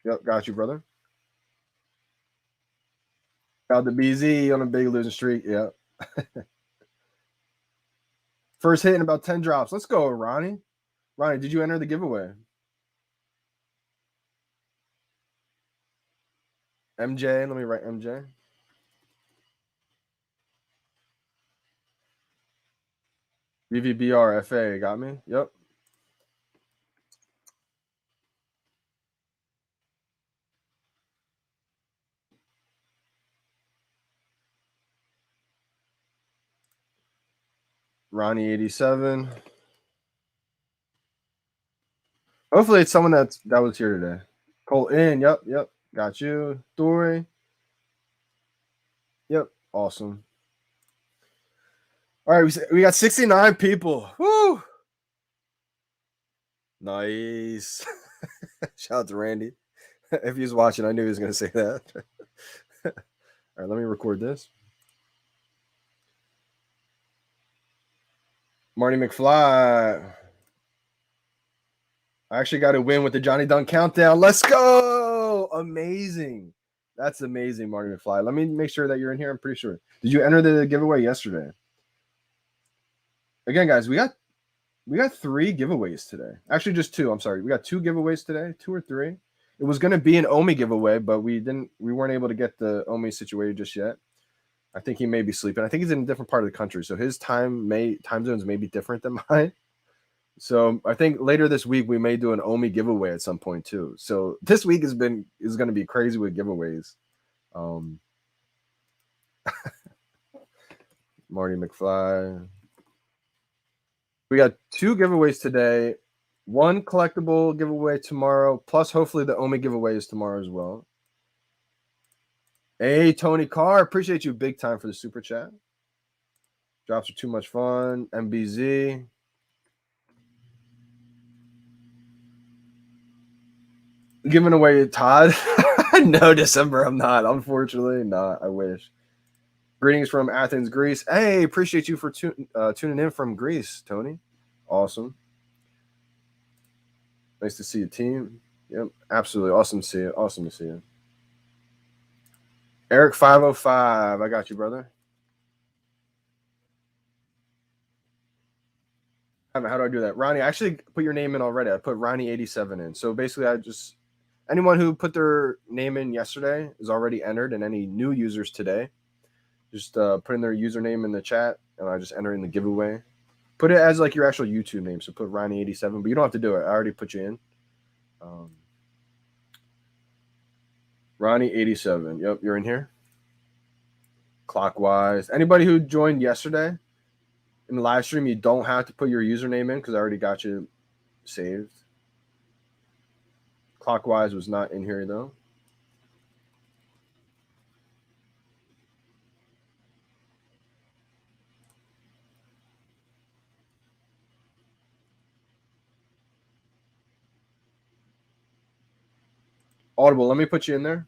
Yep, got you, brother. Got the BZ on a big losing streak. Yep. First hit in about 10 drops. Let's go, Ronnie. Ronnie, did you enter the giveaway? MJ, let me write MJ. VVBRFA, got me? Yep. Ronnie 87. Hopefully it's someone that was here today. Cole in. Yep. Got you. Dory. Yep. Awesome. All right, we got 69 people. Woo! Nice. Shout out to Randy. If he was watching, I knew he was going to say that. All right, let me record this. Marty McFly. I actually got to win with the Johnny Dunn countdown. Let's go! Amazing. That's amazing, Marty McFly. Let me make sure that you're in here. I'm pretty sure. Did you enter the giveaway yesterday? Again, guys, we got 3 giveaways today. Actually, just 2. I'm sorry. We got 2 giveaways today, 2 or 3. It was going to be an Omi giveaway, but we weren't able to get the Omi situated just yet. I think he may be sleeping. I think he's in a different part of the country, so his time zones may be different than mine. So I think later this week we may do an Omi giveaway at some point too. So this week is going to be crazy with giveaways. Marty McFly. We got 2 giveaways today. 1 collectible giveaway tomorrow, plus hopefully the Omi giveaway is tomorrow as well. Hey, Tony Carr, appreciate you big time for the super chat. Drops are too much fun. MBZ. Giving away Todd. No, December, I'm not. Unfortunately, not. I wish. Greetings from Athens, Greece. Hey, appreciate you for tuning in from Greece, Tony. Awesome. Nice to see you, team. Yep, absolutely. Awesome to see you. Awesome to see you. Eric 505. I got you, brother. How do I do that? Ronnie, I actually put your name in already. I put Ronnie 87 in. So basically, anyone who put their name in yesterday is already entered, and any new users today, just put in their username in the chat, and I just enter in the giveaway. Put it as like your actual YouTube name. So put Ronnie 87, but you don't have to do it. I already put you in. Ronnie 87. Yep, you're in here. Clockwise. Anybody who joined yesterday in the live stream, you don't have to put your username in because I already got you saved. Clockwise was not in here though. Audible, let me put you in there.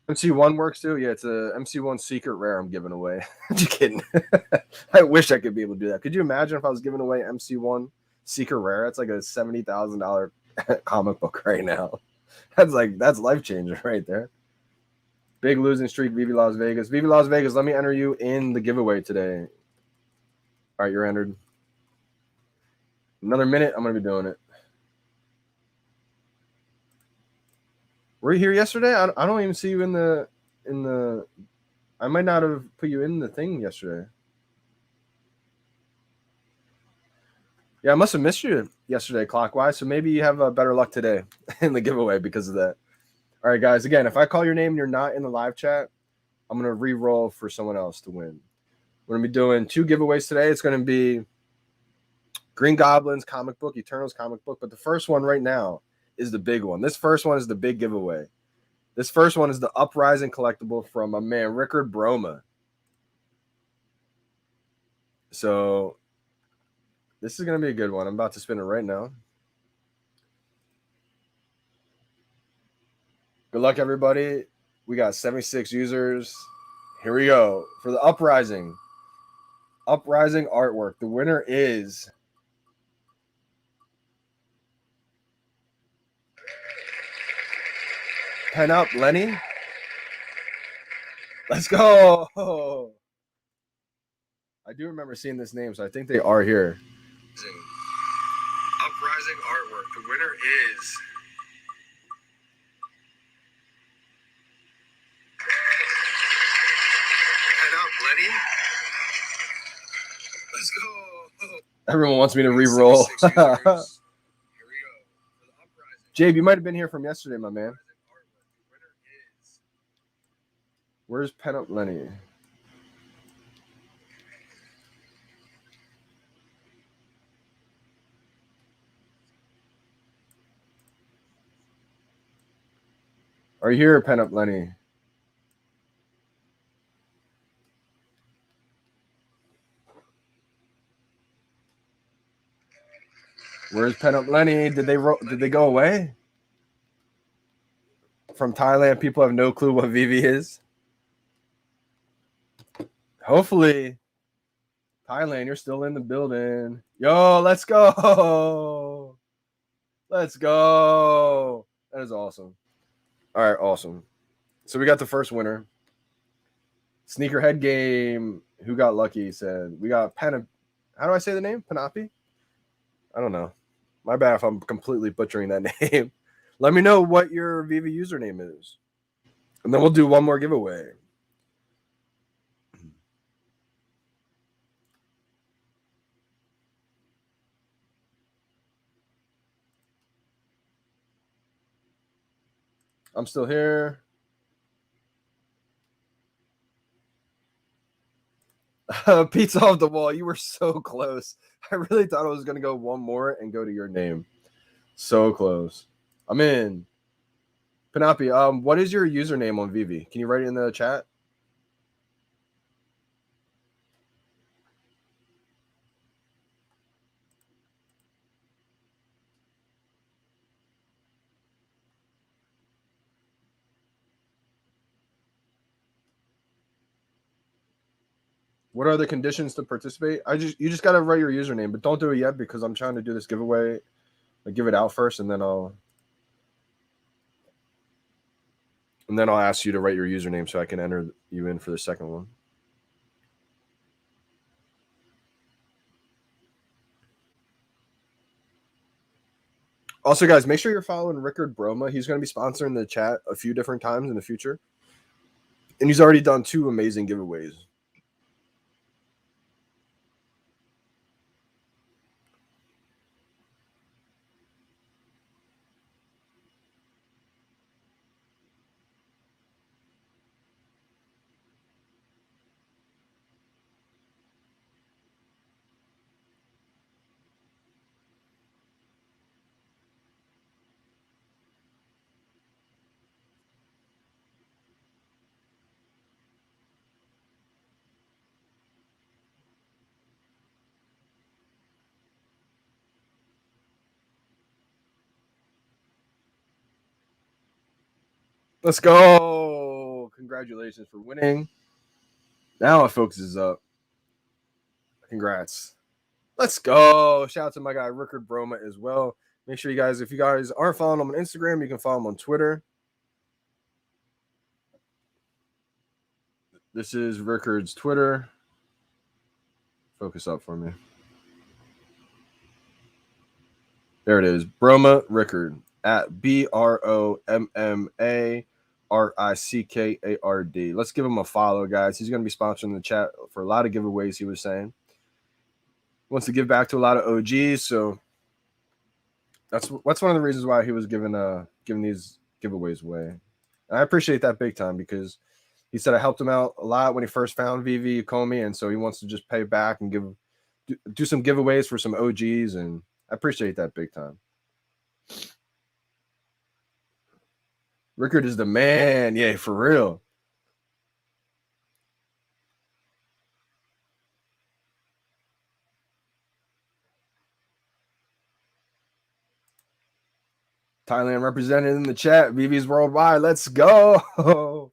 MC1 works too. Yeah, it's a MC1 secret rare I'm giving away. Just kidding. I wish I could be able to do that. Could you imagine if I was giving away MC1 secret rare? It's like a $70,000 comic book right now. That's life changing right there. Big losing streak, VeVe Las Vegas. VeVe Las Vegas, let me enter you in the giveaway today. All right, you're entered. Another minute, I'm gonna be doing it. Were you here yesterday? I don't even see you in the. I might not have put you in the thing yesterday. Yeah, I must have missed you yesterday, clockwise. So maybe you have better luck today in the giveaway because of that. All right, guys. Again, if I call your name and you're not in the live chat, I'm gonna re-roll for someone else to win. We're gonna be doing 2 giveaways today. It's gonna be Green Goblins comic book, Eternals comic book, but the first one right now is the big one. This first one is the big giveaway. This first one is the Uprising collectible from my man Rickard Broma. So this is going to be a good one. I'm about to spin it right now. Good luck, everybody. We got 76 users. Here we go for the Uprising artwork. The winner is Pen Up Lenny. Let's go. I do remember seeing this name, so I think they are here. Uprising artwork. The winner is Pen Up Lenny. Everyone wants me to re-roll. Jabe, you might have been here from yesterday, my man. Where's Pen Up Lenny? Are you here, Pen Up Lenny? Where's Pen Up Lenny? Did they go away? From Thailand, people have no clue what VeVe is. Hopefully, Thailand, you're still in the building. Yo, let's go. Let's go. That is awesome. All right, awesome. So we got the first winner. Sneakerhead game. Who got lucky? Said we got How do I say the name? Panapi? I don't know. My bad if I'm completely butchering that name. Let me know what your VeVe username is. And then we'll do one more giveaway. I'm still here. Pizza off the wall. You were so close. I really thought I was going to go one more and go to your name. So close. I'm in. Panapi, what is your username on VeVe? Can you write it in the chat? What are the conditions to participate? You just gotta write your username, but don't do it yet because I'm trying to do this giveaway. Like give it out first, and then I'll ask you to write your username so I can enter you in for the second one. Also, guys, make sure you're following Rickard Broma. He's going to be sponsoring the chat a few different times in the future, and he's already done 2 amazing giveaways. Let's go. Congratulations for winning. Now our focus is up. Congrats. Let's go. Shout out to my guy, Rickard Broma, as well. Make sure you guys, if you guys aren't following him on Instagram, you can follow him on Twitter. This is Rickard's Twitter. Focus up for me. There it is. Broma Rickard at BROMMARICKARD. Let's give him a follow, guys. He's going to be sponsoring the chat for a lot of giveaways, he was saying. Wants to give back to a lot of OGs, so that's one of the reasons why he was giving these giveaways away. And I appreciate that big time because he said I helped him out a lot when he first found VeVe Comey, and so he wants to just pay back and do some giveaways for some OGs, and I appreciate that big time. Rickard is the man. Yeah, for real. Thailand represented in the chat. VeVe's worldwide. Let's go.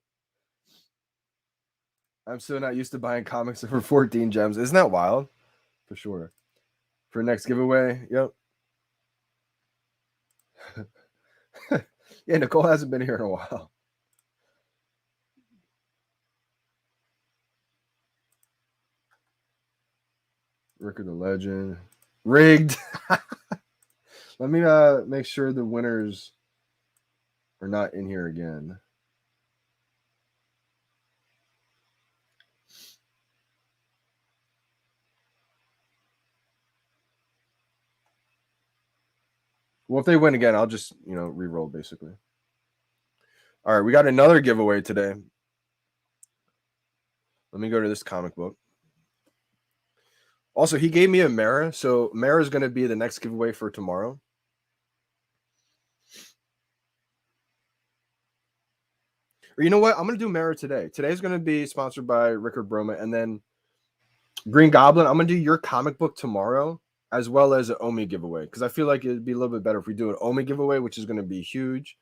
I'm still not used to buying comics for 14 gems. Isn't that wild? For sure. For next giveaway. Yep. Yeah, Nicole hasn't been here in a while. Rickard the Legend. Rigged. Let me make sure the winners are not in here again. Well, if they win again, I'll just, re-roll basically. All right, we got another giveaway today. Let me go to this comic book. Also, he gave me a Mara, so Mara is going to be the next giveaway for tomorrow. Or you know what? I'm going to do Mara today. Today's going to be sponsored by Rickard Broma, and then Green Goblin, I'm going to do your comic book tomorrow, as well as an Omi giveaway, because I feel like it'd be a little bit better if we do an Omi giveaway, which is going to be huge.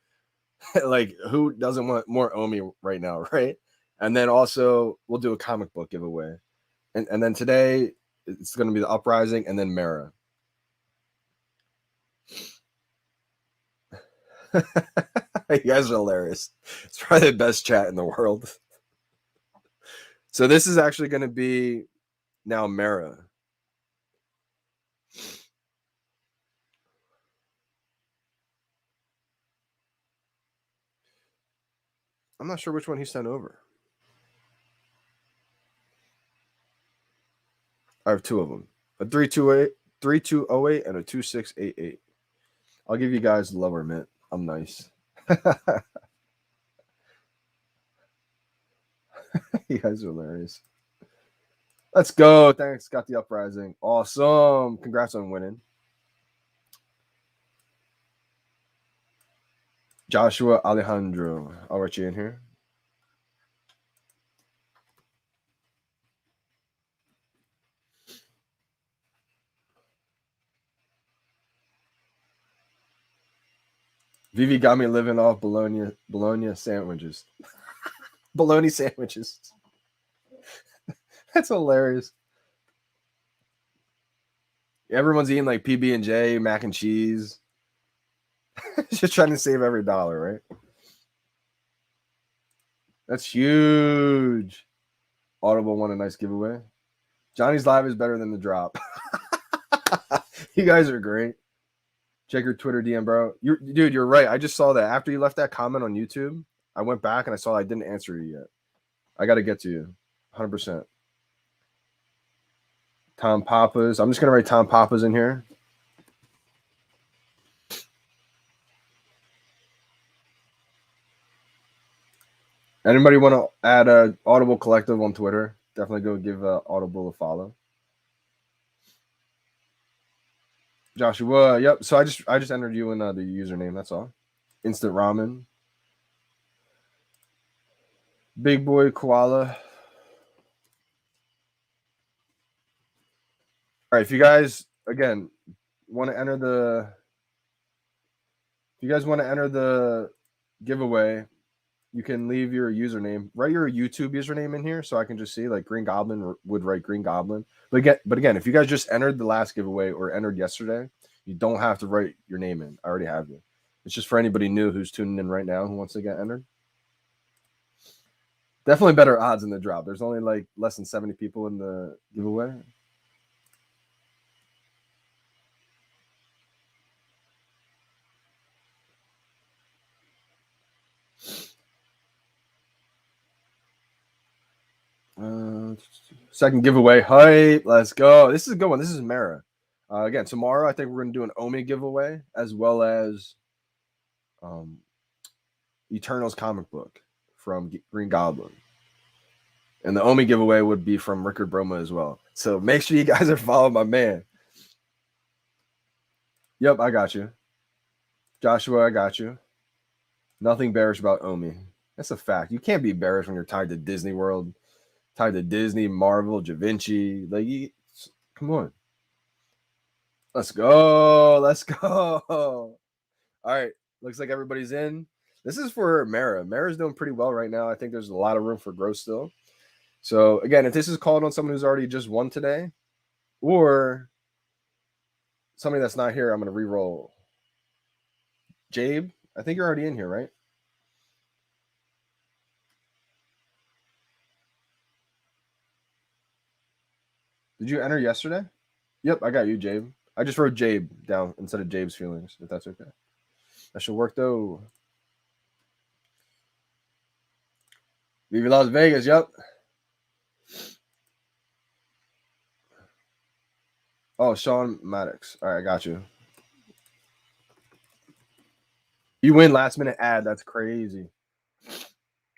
Like, who doesn't want more Omi right now, right? And then also, we'll do a comic book giveaway. And then today, it's going to be the Uprising, and then Mara. You guys are hilarious. It's probably the best chat in the world. So this is actually going to be now Mara. I'm not sure which one he sent over. I have two of them. A 3208 and a 2688. I'll give you guys lower mint. I'm nice. You guys are hilarious. Let's go. Thanks. Got the Uprising. Awesome. Congrats on winning. Joshua Alejandro. I'll write you in here. VeVe got me living off bologna sandwiches. Bologna sandwiches. That's hilarious. Everyone's eating like PB&J, mac and cheese. Just trying to save every dollar, right? That's huge. Audible won a nice giveaway. Johnny's live is better than the drop. You guys are great. Check your Twitter DM, bro. Dude, you're right. I just saw that. After you left that comment on YouTube, I went back and I saw I didn't answer you yet. I got to get to you. 100%. Tom Papas. I'm just going to write Tom Papas in here. Anybody want to add a Audible Collective on Twitter? Definitely go give Audible a follow. Joshua, yep. So I just entered you in the username. That's all. Instant Ramen. Big Boy Koala. All right, if you guys again want to enter the giveaway, you can leave your username. Write your YouTube username in here so I can just see. Like Green Goblin would write Green Goblin. But again, if you guys just entered the last giveaway or entered yesterday, you don't have to write your name in. I already have you. It's just for anybody new who's tuning in right now who wants to get entered. Definitely better odds in the drop. There's only like less than 70 people in the giveaway. Second giveaway. Hype. Let's go. This is a good one. This is Mara. Again, tomorrow I think we're going to do an Omi giveaway as well as Eternals comic book from Green Goblin. And the Omi giveaway would be from Rickard Broma as well. So make sure you guys are following my man. Yep, I got you. Joshua, I got you. Nothing bearish about Omi. That's a fact. You can't be bearish when you're tied to Disney World, tied to Disney, Marvel, Da Vinci. Like, come on. Let's go. Let's go. All right. Looks like everybody's in. This is for Mara. Mara's doing pretty well right now. I think there's a lot of room for growth still. So, again, if this is called on someone who's already just won today or somebody that's not here, I'm going to re-roll. Jabe, I think you're already in here, right? Did you enter yesterday? Yep, I got you, Jabe. I just wrote Jabe down instead of Jabe's feelings, if that's okay. That should work, though. VeVe Las Vegas, yep. Oh, Sean Maddox. All right, I got you. You win last minute ad. That's crazy.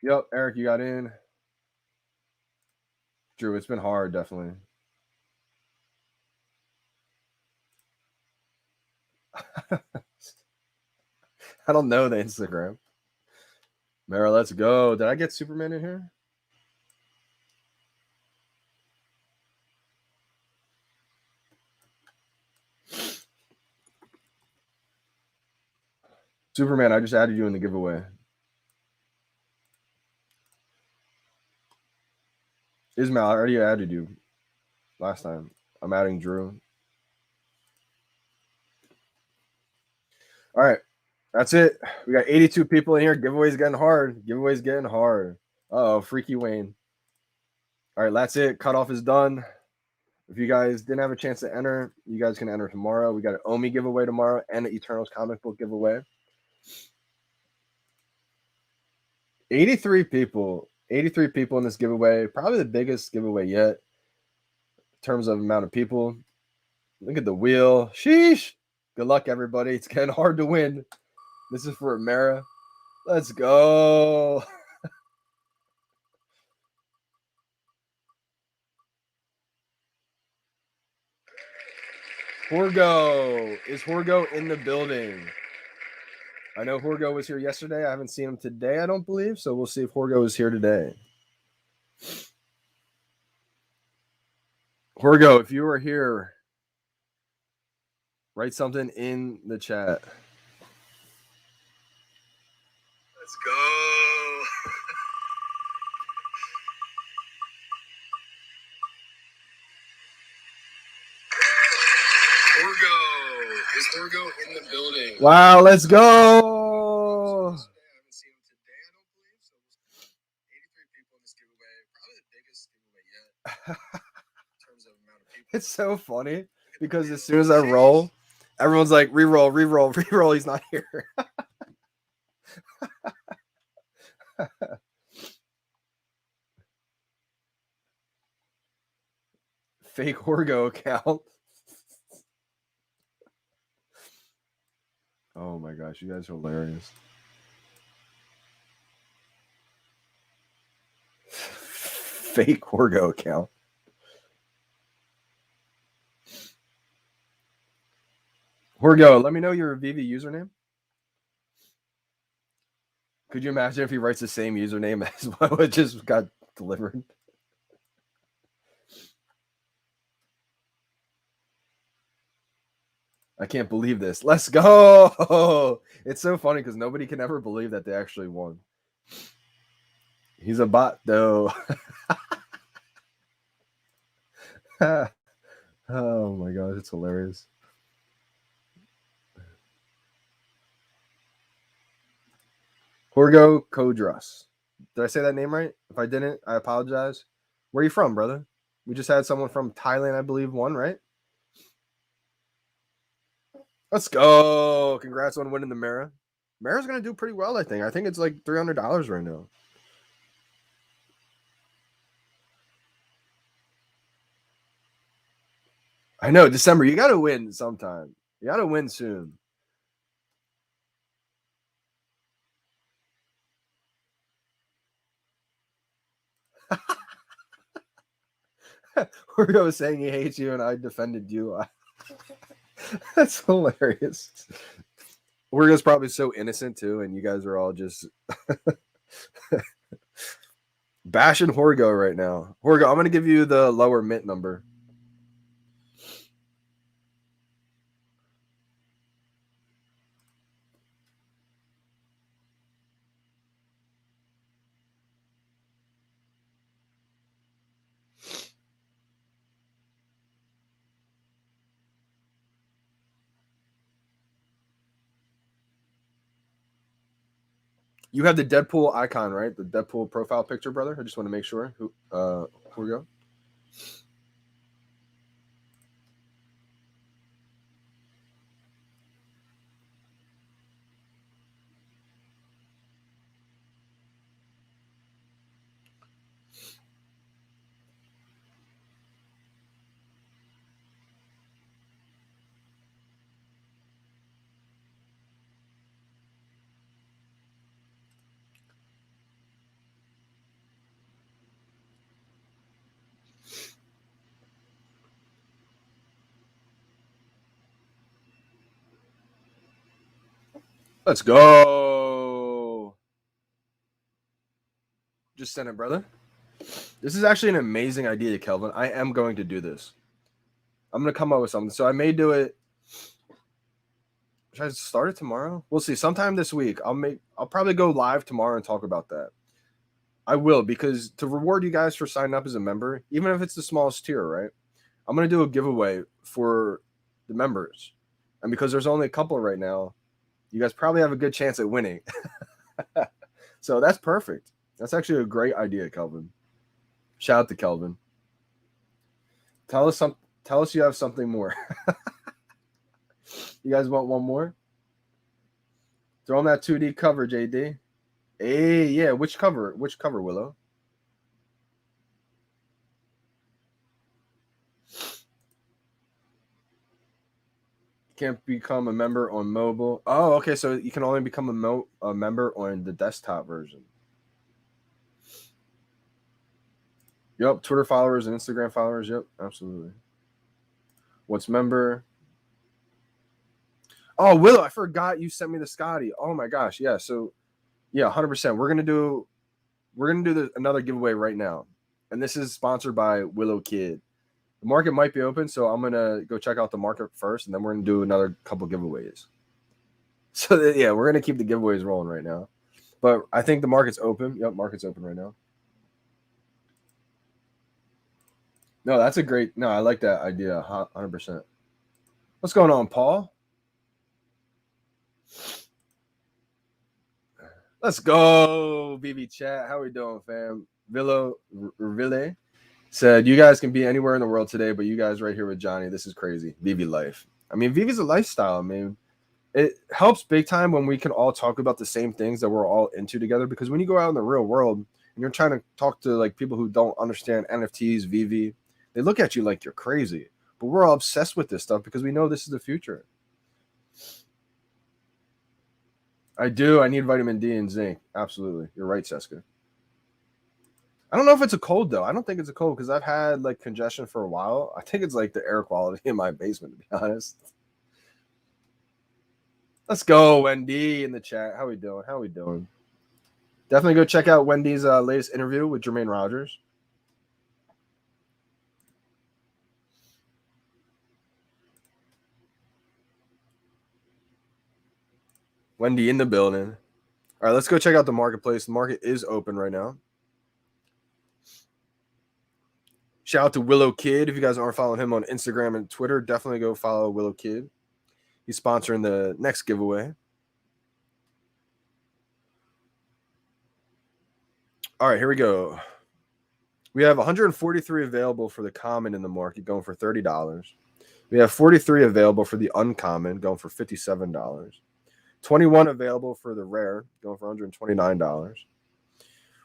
Yep, Eric, you got in. Drew, it's been hard, definitely. I don't know the Instagram. Mara, let's go. Did I get Superman in here? Superman, I just added you in the giveaway. Ismail, I already added you last time. I'm adding Drew. All right. That's it. We got 82 people in here. Giveaway's getting hard. Giveaway's getting hard. Oh, Freaky Wayne. All right, that's it. Cutoff is done. If you guys didn't have a chance to enter, you guys can enter tomorrow. We got an Omi giveaway tomorrow and an Eternals comic book giveaway. 83 people. 83 people in this giveaway. Probably the biggest giveaway yet in terms of amount of people. Look at the wheel. Sheesh. Good luck, everybody. It's getting hard to win. This is for Mara. Let's go. Horgo. Is Horgo in the building? I know Horgo was here yesterday. I haven't seen him today, I don't believe. So we'll see if Horgo is here today. Horgo, if you are here, write something in the chat. Let's go. Horgo. Is Horgo in the building? Wow, let's go. I haven't seen him today, I don't believe. So 83 people in this giveaway. Probably the biggest giveaway yet. In terms of amount of people. It's so funny because as soon as I roll, everyone's like, reroll, reroll, reroll. He's not here. Fake Horgo account. Oh my gosh, you guys are hilarious. Fake Horgo account. Horgo, let me know your VeVe username. Could you imagine if he writes the same username as what just got delivered? I can't believe this. Let's go. It's so funny because nobody can ever believe that they actually won. He's a bot, though. Oh my gosh, it's hilarious. Horgo Kodras. Did I say that name right? If I didn't, I apologize. Where are you from, brother? We just had someone from Thailand, I believe, won, right? Let's go. Congrats on winning the Mara. Mara's going to do pretty well, I think. I think it's like $300 right now. I know, December. You got to win sometime. You got to win soon. Horgo was saying he hates you and I defended you. That's hilarious. Horgo's probably so innocent too, and you guys are all just bashing Horgo right now. Horgo, I'm going to give you the lower mint number. You have the Deadpool icon, right? The Deadpool profile picture, brother. I just want to make sure. Horgo. Let's go. Just send it, brother. This is actually an amazing idea, Kelvin. I am going to do this. I'm going to come up with something. So I may do it. Should I start it tomorrow? We'll see. Sometime this week. I'll probably go live tomorrow and talk about that. I will, because to reward you guys for signing up as a member, even if it's the smallest tier, right? I'm going to do a giveaway for the members. And because there's only a couple right now, you guys probably have a good chance at winning. So that's perfect. That's actually a great idea, Kelvin. Shout out to Kelvin. Tell us you have something more. You guys want one more? Throw on that 2D cover, JD. Hey, yeah. Which cover? Willow? Can't become a member on mobile. Oh, okay. So you can only become a member on the desktop version. Yep. Twitter followers and Instagram followers. Yep. Absolutely. What's member? Oh, Willow, I forgot you sent me the Scotty. Oh my gosh. Yeah. So yeah, 100%. We're gonna do another giveaway right now. And this is sponsored by Willow Kid. The market might be open, so I'm gonna go check out the market first, and then we're gonna do another couple giveaways. So yeah, we're gonna keep the giveaways rolling right now. But I think the market's open. Yep, market's open right now. No, that's a great. No, I like that idea 100%. What's going on, Paul? Let's go, VeVe chat. How we doing, fam? Ville said, you guys can be anywhere in the world today, but you guys right here with Johnny. This is crazy. VeVe life. I mean, VeVe's a lifestyle. I mean, it helps big time when we can all talk about the same things that we're all into together. Because when you go out in the real world and you're trying to talk to like people who don't understand NFTs, VeVe, they look at you like you're crazy. But we're all obsessed with this stuff because we know this is the future. I do. I need vitamin D and zinc. Absolutely. You're right, Seska. I don't know if it's a cold, though. I don't think it's a cold because I've had like congestion for a while. I think it's like the air quality in my basement, to be honest. Let's go, Wendy, in the chat. How we doing? Definitely go check out Wendy's latest interview with Jermaine Rogers. Wendy in the building. All right, let's go check out the marketplace. The market is open right now. Shout out to Willow Kid. If you guys aren't following him on Instagram and Twitter, definitely go follow Willow Kid. He's sponsoring the next giveaway. All right, here we go. We have 143 available for the common in the market, going for $30. We have 43 available for the uncommon, going for $57. 21 available for the rare, going for $129.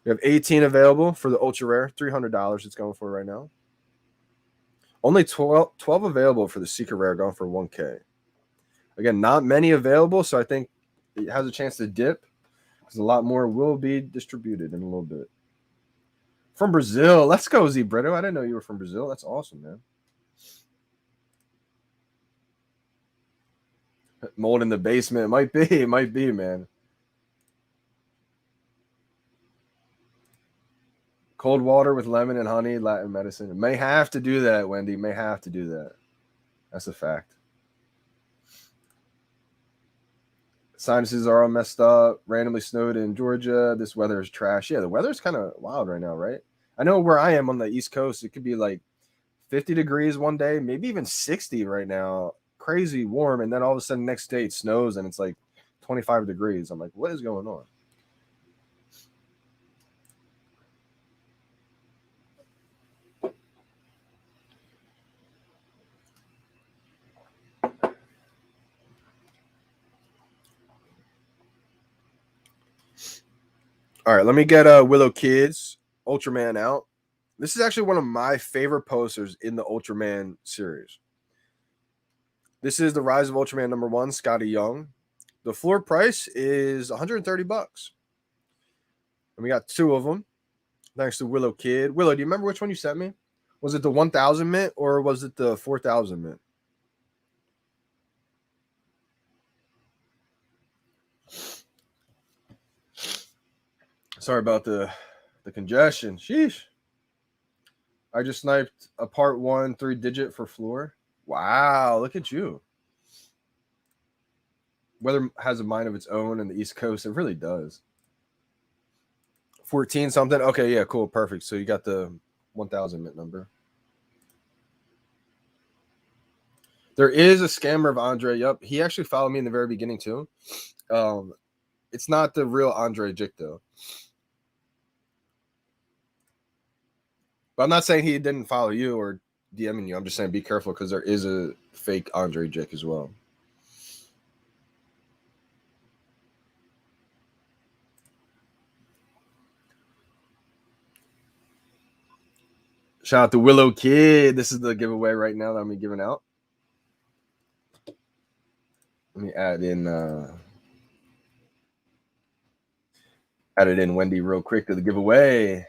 We have 18 available for the ultra rare, $300 it's going for right now. Only 12 available for the secret rare, going for $1K. Again, not many available, so I think it has a chance to dip because a lot more will be distributed in a little bit. From Brazil. Let's go, Z Brito. I didn't know you were from Brazil. That's awesome, man. Mold in the basement. It might be, man. Cold water with lemon and honey, Latin medicine. May have to do that, Wendy. May have to do that. That's a fact. Sinuses are all messed up. Randomly snowed in Georgia. This weather is trash. Yeah, the weather's kind of wild right now, right? I know where I am on the East Coast, it could be like 50 degrees one day, maybe even 60 right now. Crazy warm. And then all of a sudden next day it snows and it's like 25 degrees. I'm like, what is going on? All right, let me get Willow Kids Ultraman out. This is actually one of my favorite posters in the Ultraman series. This is the Rise of Ultraman #1, Scotty Young. The floor price is $130. And we got 2 of them. Thanks to Willow Kid. Willow, do you remember which one you sent me? Was it the 1,000 mint or was it the 4,000 mint? Sorry about the congestion. Sheesh. I just sniped a part 1 3-digit for floor. Wow, look at you. Weather has a mind of its own in the East Coast. It really does. 14 something. Okay, yeah, cool, perfect. So you got the 1,000 mint number. There is a scammer of Andre. Yup, he actually followed me in the very beginning too. It's not the real Andre Jick though. But I'm not saying he didn't follow you or DMing you. I'm just saying be careful because there is a fake Andre Jick as well. Shout out to Willow Kid. This is the giveaway right now that I'm giving out. Let me add in Wendy real quick to the giveaway.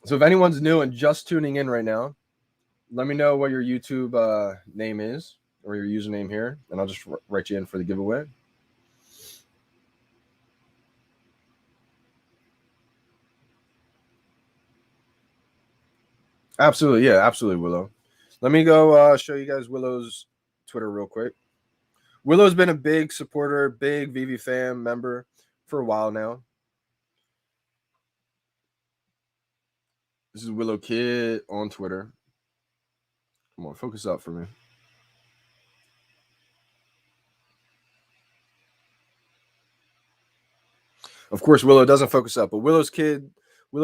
So if anyone's new and just tuning in right now, let me know what your YouTube name is or your username here, and I'll just write you in for the giveaway. Absolutely, yeah, absolutely, Willow. Let me go show you guys Willow's Twitter real quick. Willow's been a big supporter, big VeVe fan member for a while now. This is Willow Kid on Twitter. Come on, focus up for me. Of course, Willow doesn't focus up, but Willow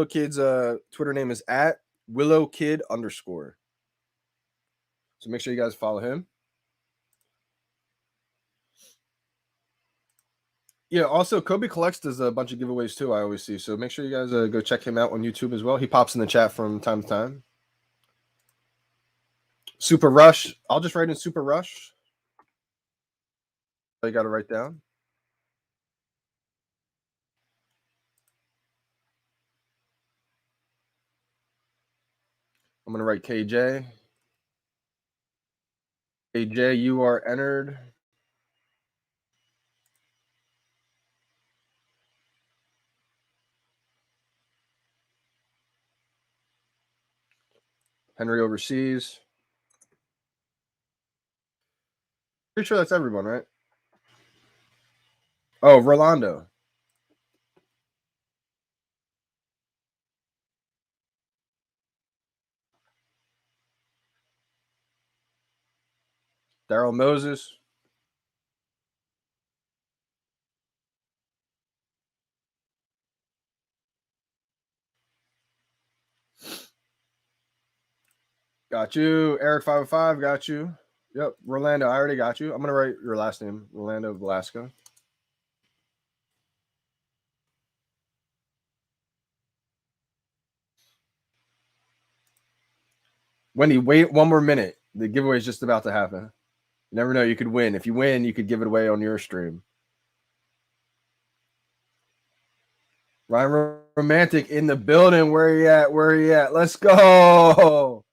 Kid's Twitter name is at WillowKid_. So make sure you guys follow him. Yeah, also Kobe Collects does a bunch of giveaways too, I always see. So make sure you guys go check him out on YouTube as well. He pops in the chat from time to time. Super Rush. I'll just write in Super Rush. You got to write down. I'm going to write KJ. KJ, you are entered. Henry overseas. Pretty sure that's everyone, right? Oh, Rolando. Daryl Moses. Got you. Eric 505, got you. Yep. Rolando, I already got you. I'm going to write your last name, Rolando Velasco. Wendy, wait one more minute. The giveaway is just about to happen. You never know. You could win. If you win, you could give it away on your stream. Ryan Romantic in the building. Where are you at? Where are you at? Let's go.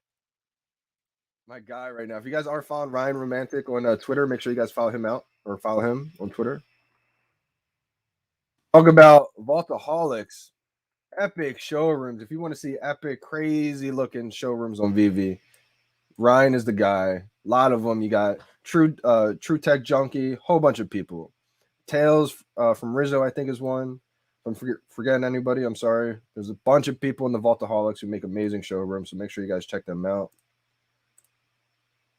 My guy right now. If you guys are following Ryan Romantic on Twitter, make sure you guys follow him out or follow him on Twitter. Talk about Vaultaholics. Epic showrooms. If you want to see epic, crazy looking showrooms on VeVe, Ryan is the guy. A lot of them. You got True Tech Junkie, whole bunch of people. Tails from Rizzo, I think, is one. If I'm forgetting anybody, I'm sorry. There's a bunch of people in the Vaultaholics who make amazing showrooms, so make sure you guys check them out.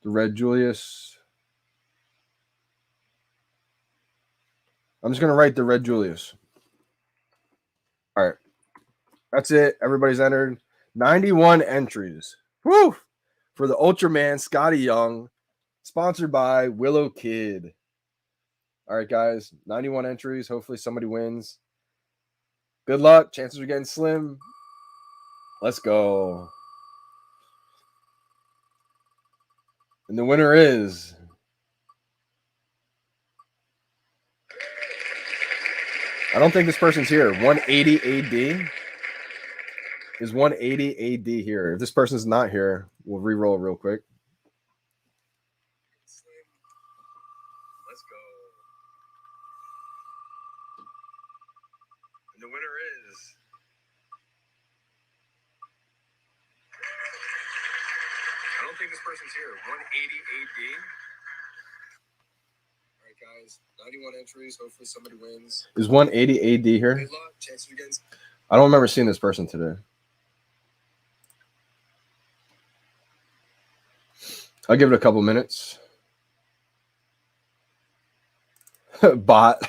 The Red Julius. I'm just going to write the Red Julius. All right. That's it. Everybody's entered. 91 entries. Woo! For the Ultraman, Scotty Young, sponsored by Willow Kid. All right, guys. 91 entries. Hopefully somebody wins. Good luck. Chances are getting slim. Let's go. And the winner is... I don't think this person's here. 180 AD. Is 180 AD here? If this person's not here, we'll re-roll real quick. Let's the winner is... I don't think this person's here. 180 AD. All right, guys. 91 entries. Hopefully somebody wins. Is 180 AD here? Good luck. Chances against... I don't remember seeing this person today. I'll give it a couple minutes. Bot.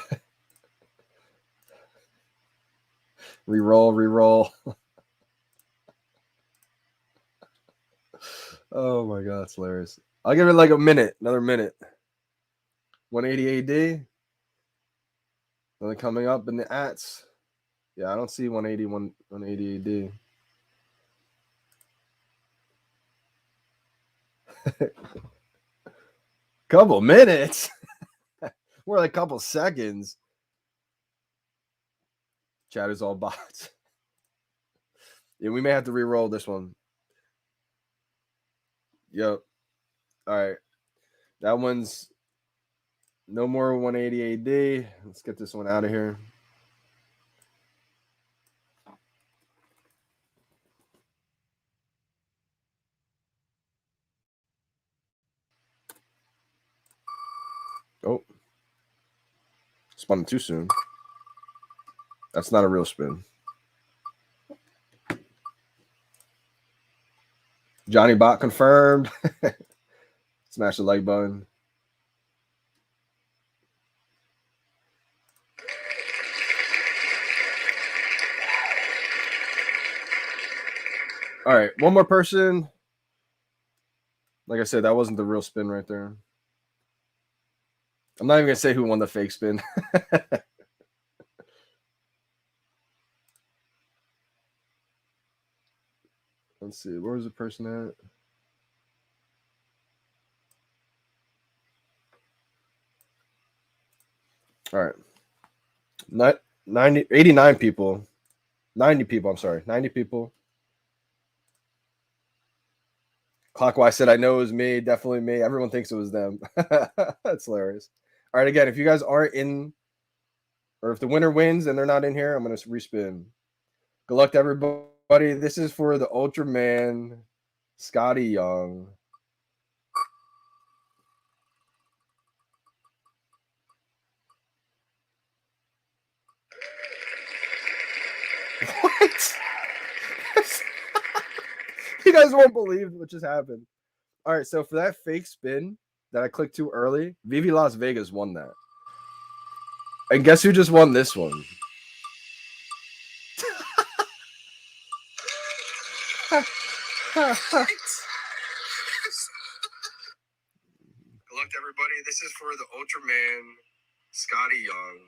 Reroll. Oh my god, it's hilarious. I'll give it like a minute, another minute. 180 AD. Nothing coming up in the ats. Yeah, I don't see 180 AD. Couple minutes. More like a couple seconds. Chat is all bots. Yeah, we may have to re-roll this one. Yep. All right. That one's no more 180 AD. Let's get this one out of here. Oh. Spun too soon. That's not a real spin. Johnny Bot confirmed. Smash the like button. All right, one more person. Like I said, that wasn't the real spin right there. I'm not even gonna say who won the fake spin. Let's see, where was the person at? All right. 89 people. 90 people, I'm sorry. 90 people. Clockwise said, I know it was me. Definitely me. Everyone thinks it was them. That's hilarious. All right, again, if you guys aren't in, or if the winner wins and they're not in here, I'm going to respin. Good luck to everybody. This is for the Ultraman, Scotty Young. What? You guys won't believe what just happened. All right, so for that fake spin that I clicked too early, VeVe Las Vegas won that. And guess who just won this one? Good luck to everybody. This is for the Ultraman, Scotty Young.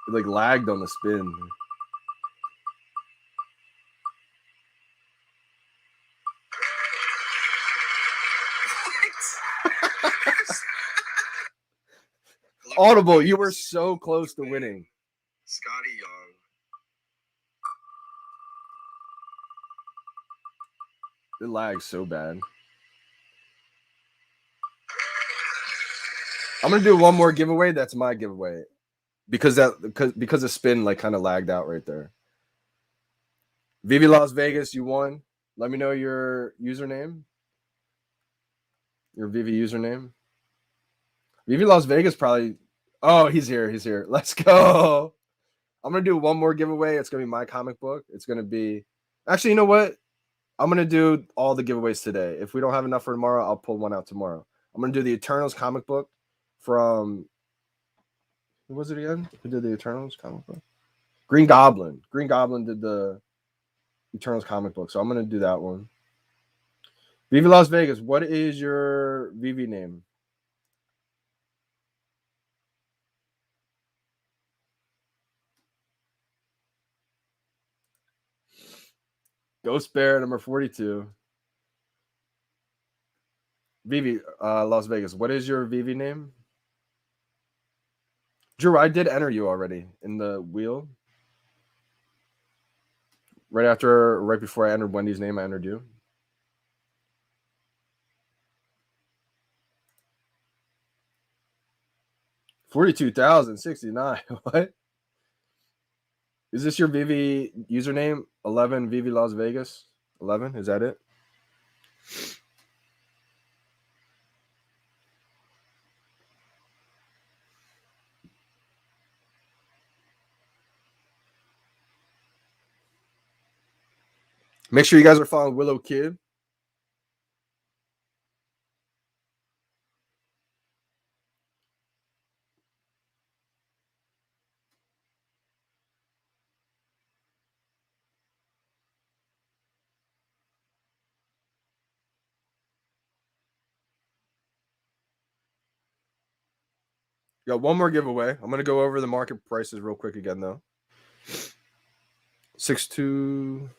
It like lagged on the spin. Audible, you were so close to winning. Scotty Young. It lags so bad. I'm gonna do one more giveaway. That's my giveaway. Because the spin like kind of lagged out right there. VeVe Las Vegas, you won. Let me know your username. Your VeVe username. VeVe Las Vegas probably. Oh, he's here. He's here. Let's go. I'm gonna do one more giveaway. It's gonna be my comic book. It's gonna be. Actually, you know what? I'm gonna do all the giveaways today. If we don't have enough for tomorrow, I'll pull one out tomorrow. I'm gonna do the Eternals comic book from. Who was it again? Who did the Eternals comic book? Green Goblin. Green Goblin did the Eternals comic book, so I'm gonna do that one. VeVe Las Vegas. What is your VeVe name? Ghost Bear number 42. VeVe Las Vegas. What is your VeVe name? Drew, I did enter you already in the wheel. Right before I entered Wendy's name, I entered you. $42,069. What? Is this your VeVe username? 11 VeVe Las Vegas? 11? Is that it? Make sure you guys are following Willow Kid. Got one more giveaway. I'm going to go over the market prices real quick again, though. 6.2.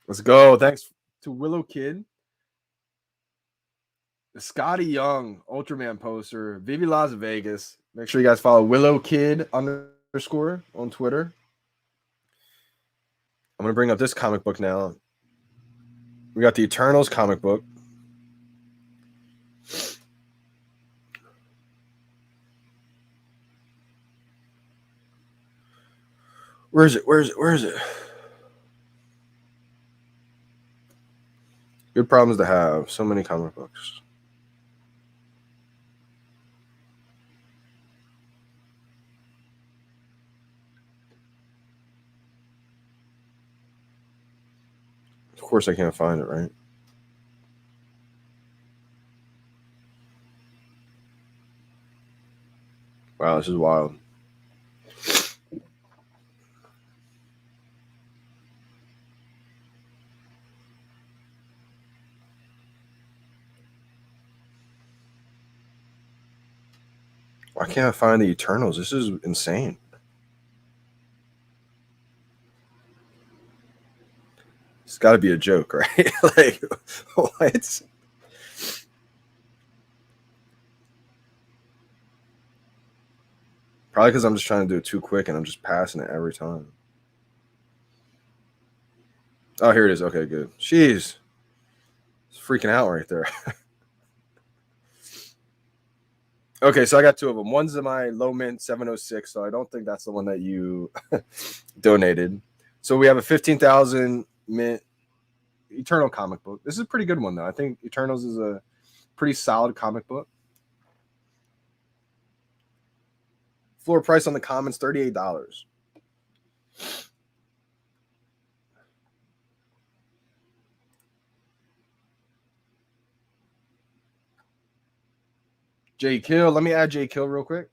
Let's go. Thanks to Willow Kid. The Scotty Young Ultraman poster. VeVe Las Vegas. Make sure you guys follow Willow Kid _ on Twitter. I'm going to bring up this comic book now. We got the Eternals comic book. Where is it? Good problems to have. So many comic books. Of course I can't find it, right? Wow, this is wild. Why can't I find the Eternals? This is insane. It's got to be a joke, right? Like, what? Probably because I'm just trying to do it too quick and I'm just passing it every time. Oh, here it is. Okay, good. Jeez. It's freaking out right there. Okay, so I got two of them. One's in my low mint 706, so I don't think that's the one that you donated. So we have a 15,000 mint Eternal comic book. This is a pretty good one, though. I think Eternals is a pretty solid comic book. Floor price on the commons, $38. J Kill. Let me add J Kill real quick.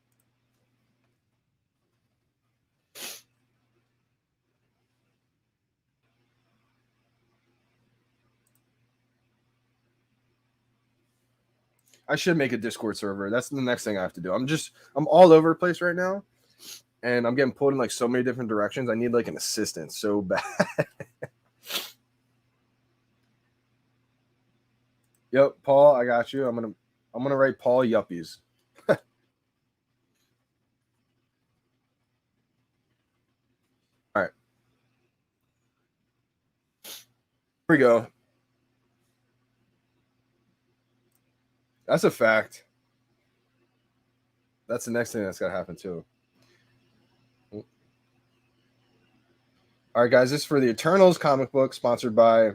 I should make a Discord server. That's the next thing I have to do. I'm all over the place right now. And I'm getting pulled in like so many different directions. I need like an assistant so bad. Yep, Paul, I got you. I'm gonna write Paul Yuppies. All right. Here we go. That's a fact. That's the next thing that's gotta happen too. All right, guys, this is for the Eternals comic book sponsored by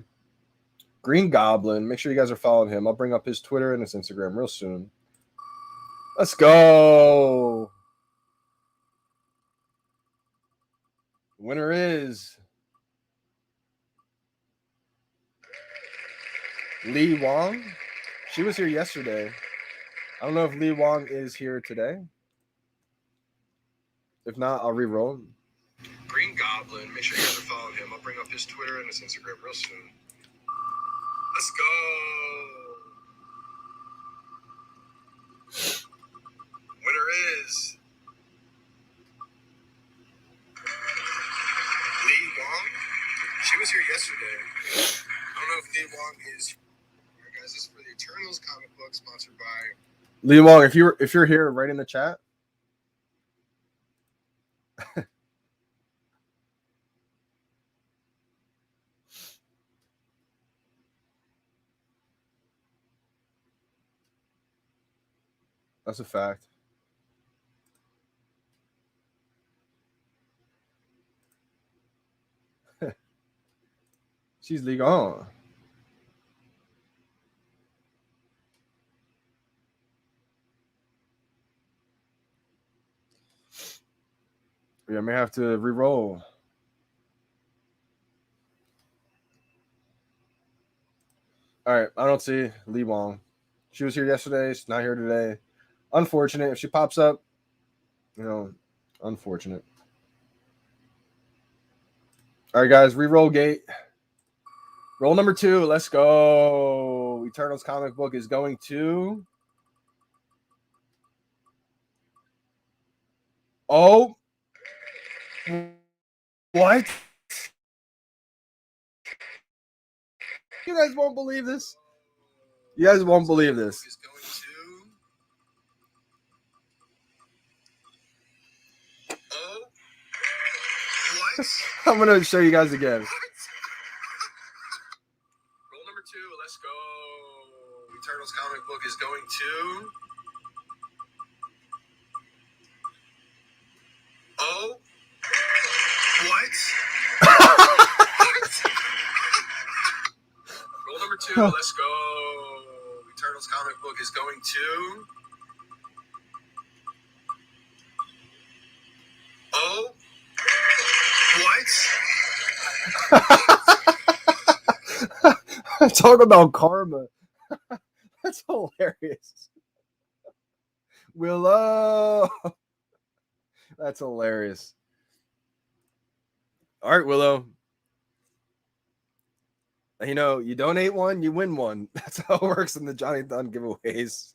Green Goblin. Make sure you guys are following him. I'll bring up his Twitter and his Instagram real soon. Let's go. Winner is Lee Wong. She was here yesterday. I don't know if Lee Wong is here today. If not, I'll re-roll. Green Goblin. Make sure you guys are following him. I'll bring up his Twitter and his Instagram real soon. Let's go. Winner is Lee Wong. She was here yesterday. I don't know if Lee Wong is. All right, guys, this is for the Eternals comic book sponsored by Lee Wong. If you're here, write in the chat. That's a fact. She's league on. Yeah, I may have to re-roll. All right, I don't see Lee Wong. She was here yesterday. She's not here today. Unfortunate. If she pops up, unfortunate. All right, guys, re-roll gate. Roll number 2. Let's go. Eternals comic book is going to... Oh. What? You guys won't believe this. You guys won't believe this. Oh, what? I'm going to show you guys again. Roll number 2. Let's go. Eternals comic book is going to... Oh, what? Roll number 2. Let's go. Eternals comic book is going to... Oh, what? Talk about karma. That's hilarious. Willow. That's hilarious. All right, Willow. You donate one, you win one. That's how it works in the Johnny Dunn giveaways.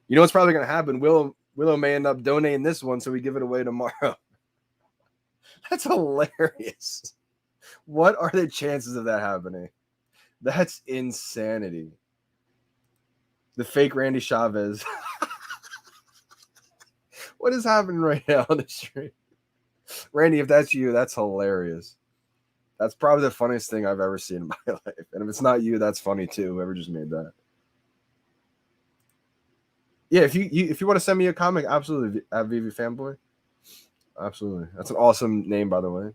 You know what's probably going to happen? Willow may end up donating this one, so we give it away tomorrow. That's hilarious. What are the chances of that happening? That's insanity. The fake Randy Chavez. What is happening right now on the stream? Randy, if that's you, that's hilarious. That's probably the funniest thing I've ever seen in my life. And if it's not you, that's funny too. Whoever just made that. Yeah, if you want to send me a comic, absolutely, at VeVe Fanboy. Absolutely. That's an awesome name, by the way.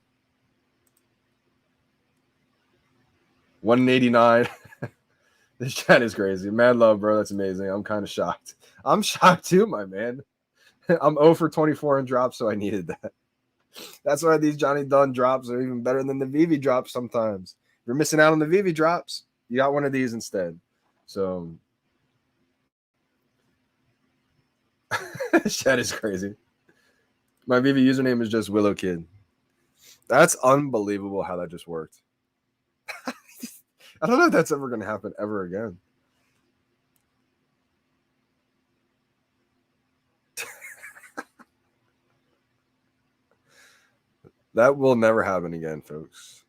189. This chat is crazy. Mad love, bro. That's amazing. I'm kind of shocked. I'm shocked too, my man. I'm 0 for 24 in drops, so I needed that. That's why these Johnny Dunn drops are even better than the VeVe drops sometimes. If you're missing out on the VeVe drops, you got one of these instead. So chat is crazy. My VeVe username is just Willow Kid. That's unbelievable how that just worked. I don't know if that's ever going to happen ever again. That will never happen again, folks.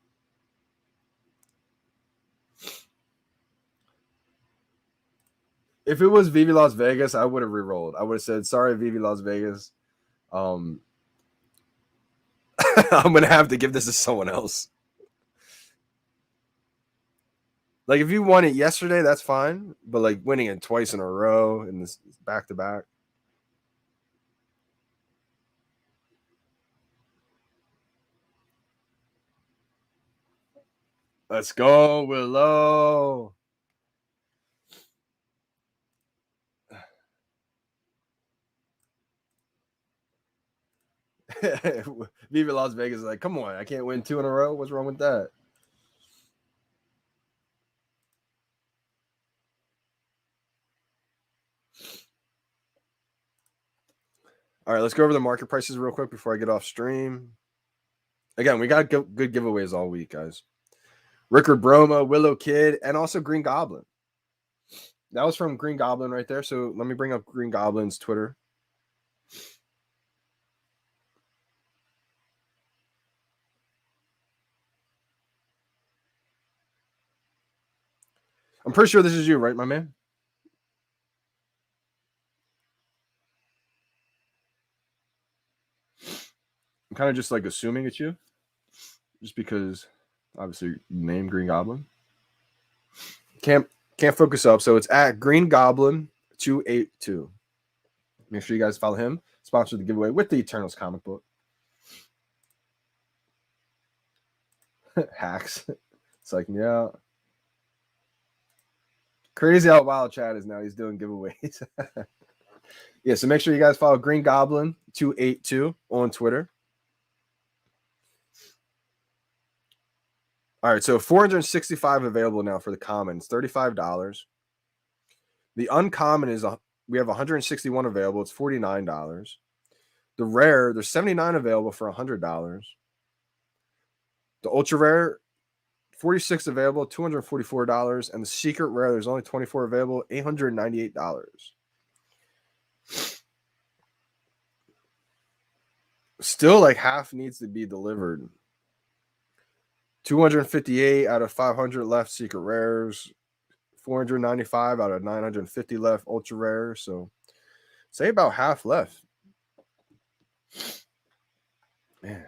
If it was VeVe Las Vegas, I would have re-rolled. I would have said, sorry, VeVe Las Vegas. I'm going to have to give this to someone else. Like, if you won it yesterday, that's fine. But, like, winning it twice in a row in this back-to-back. Let's go, Willow. VeVe Las Vegas is like, come on, I can't win 2 in a row. What's wrong with that? All right, let's go over the market prices real quick before I get off stream. Again, we got good giveaways all week, guys. Rickard Broma, Willow Kid, and also Green Goblin. That was from Green Goblin right there. So let me bring up Green Goblin's Twitter. I'm pretty sure this is you, right, my man? I'm kind of just like assuming it's you. Just because obviously you named Green Goblin. Can't focus up. So it's at Green Goblin 282. Make sure you guys follow him. Sponsored the giveaway with the Eternals comic book. Hacks. Psyching me out. Crazy how wild Chad is now. He's doing giveaways. Yeah, so make sure you guys follow Green Goblin 282 on Twitter. All right, so 465 available now for the common. It's $35. The uncommon is we have 161 available. It's $49. The rare, there's 79 available for $100. The ultra rare, 46 available, $244. And the secret rare, there's only 24 available, $898. Still, like half needs to be delivered. 258 out of 500 left secret rares. 495 out of 950 left ultra rares. So say about half left. Man.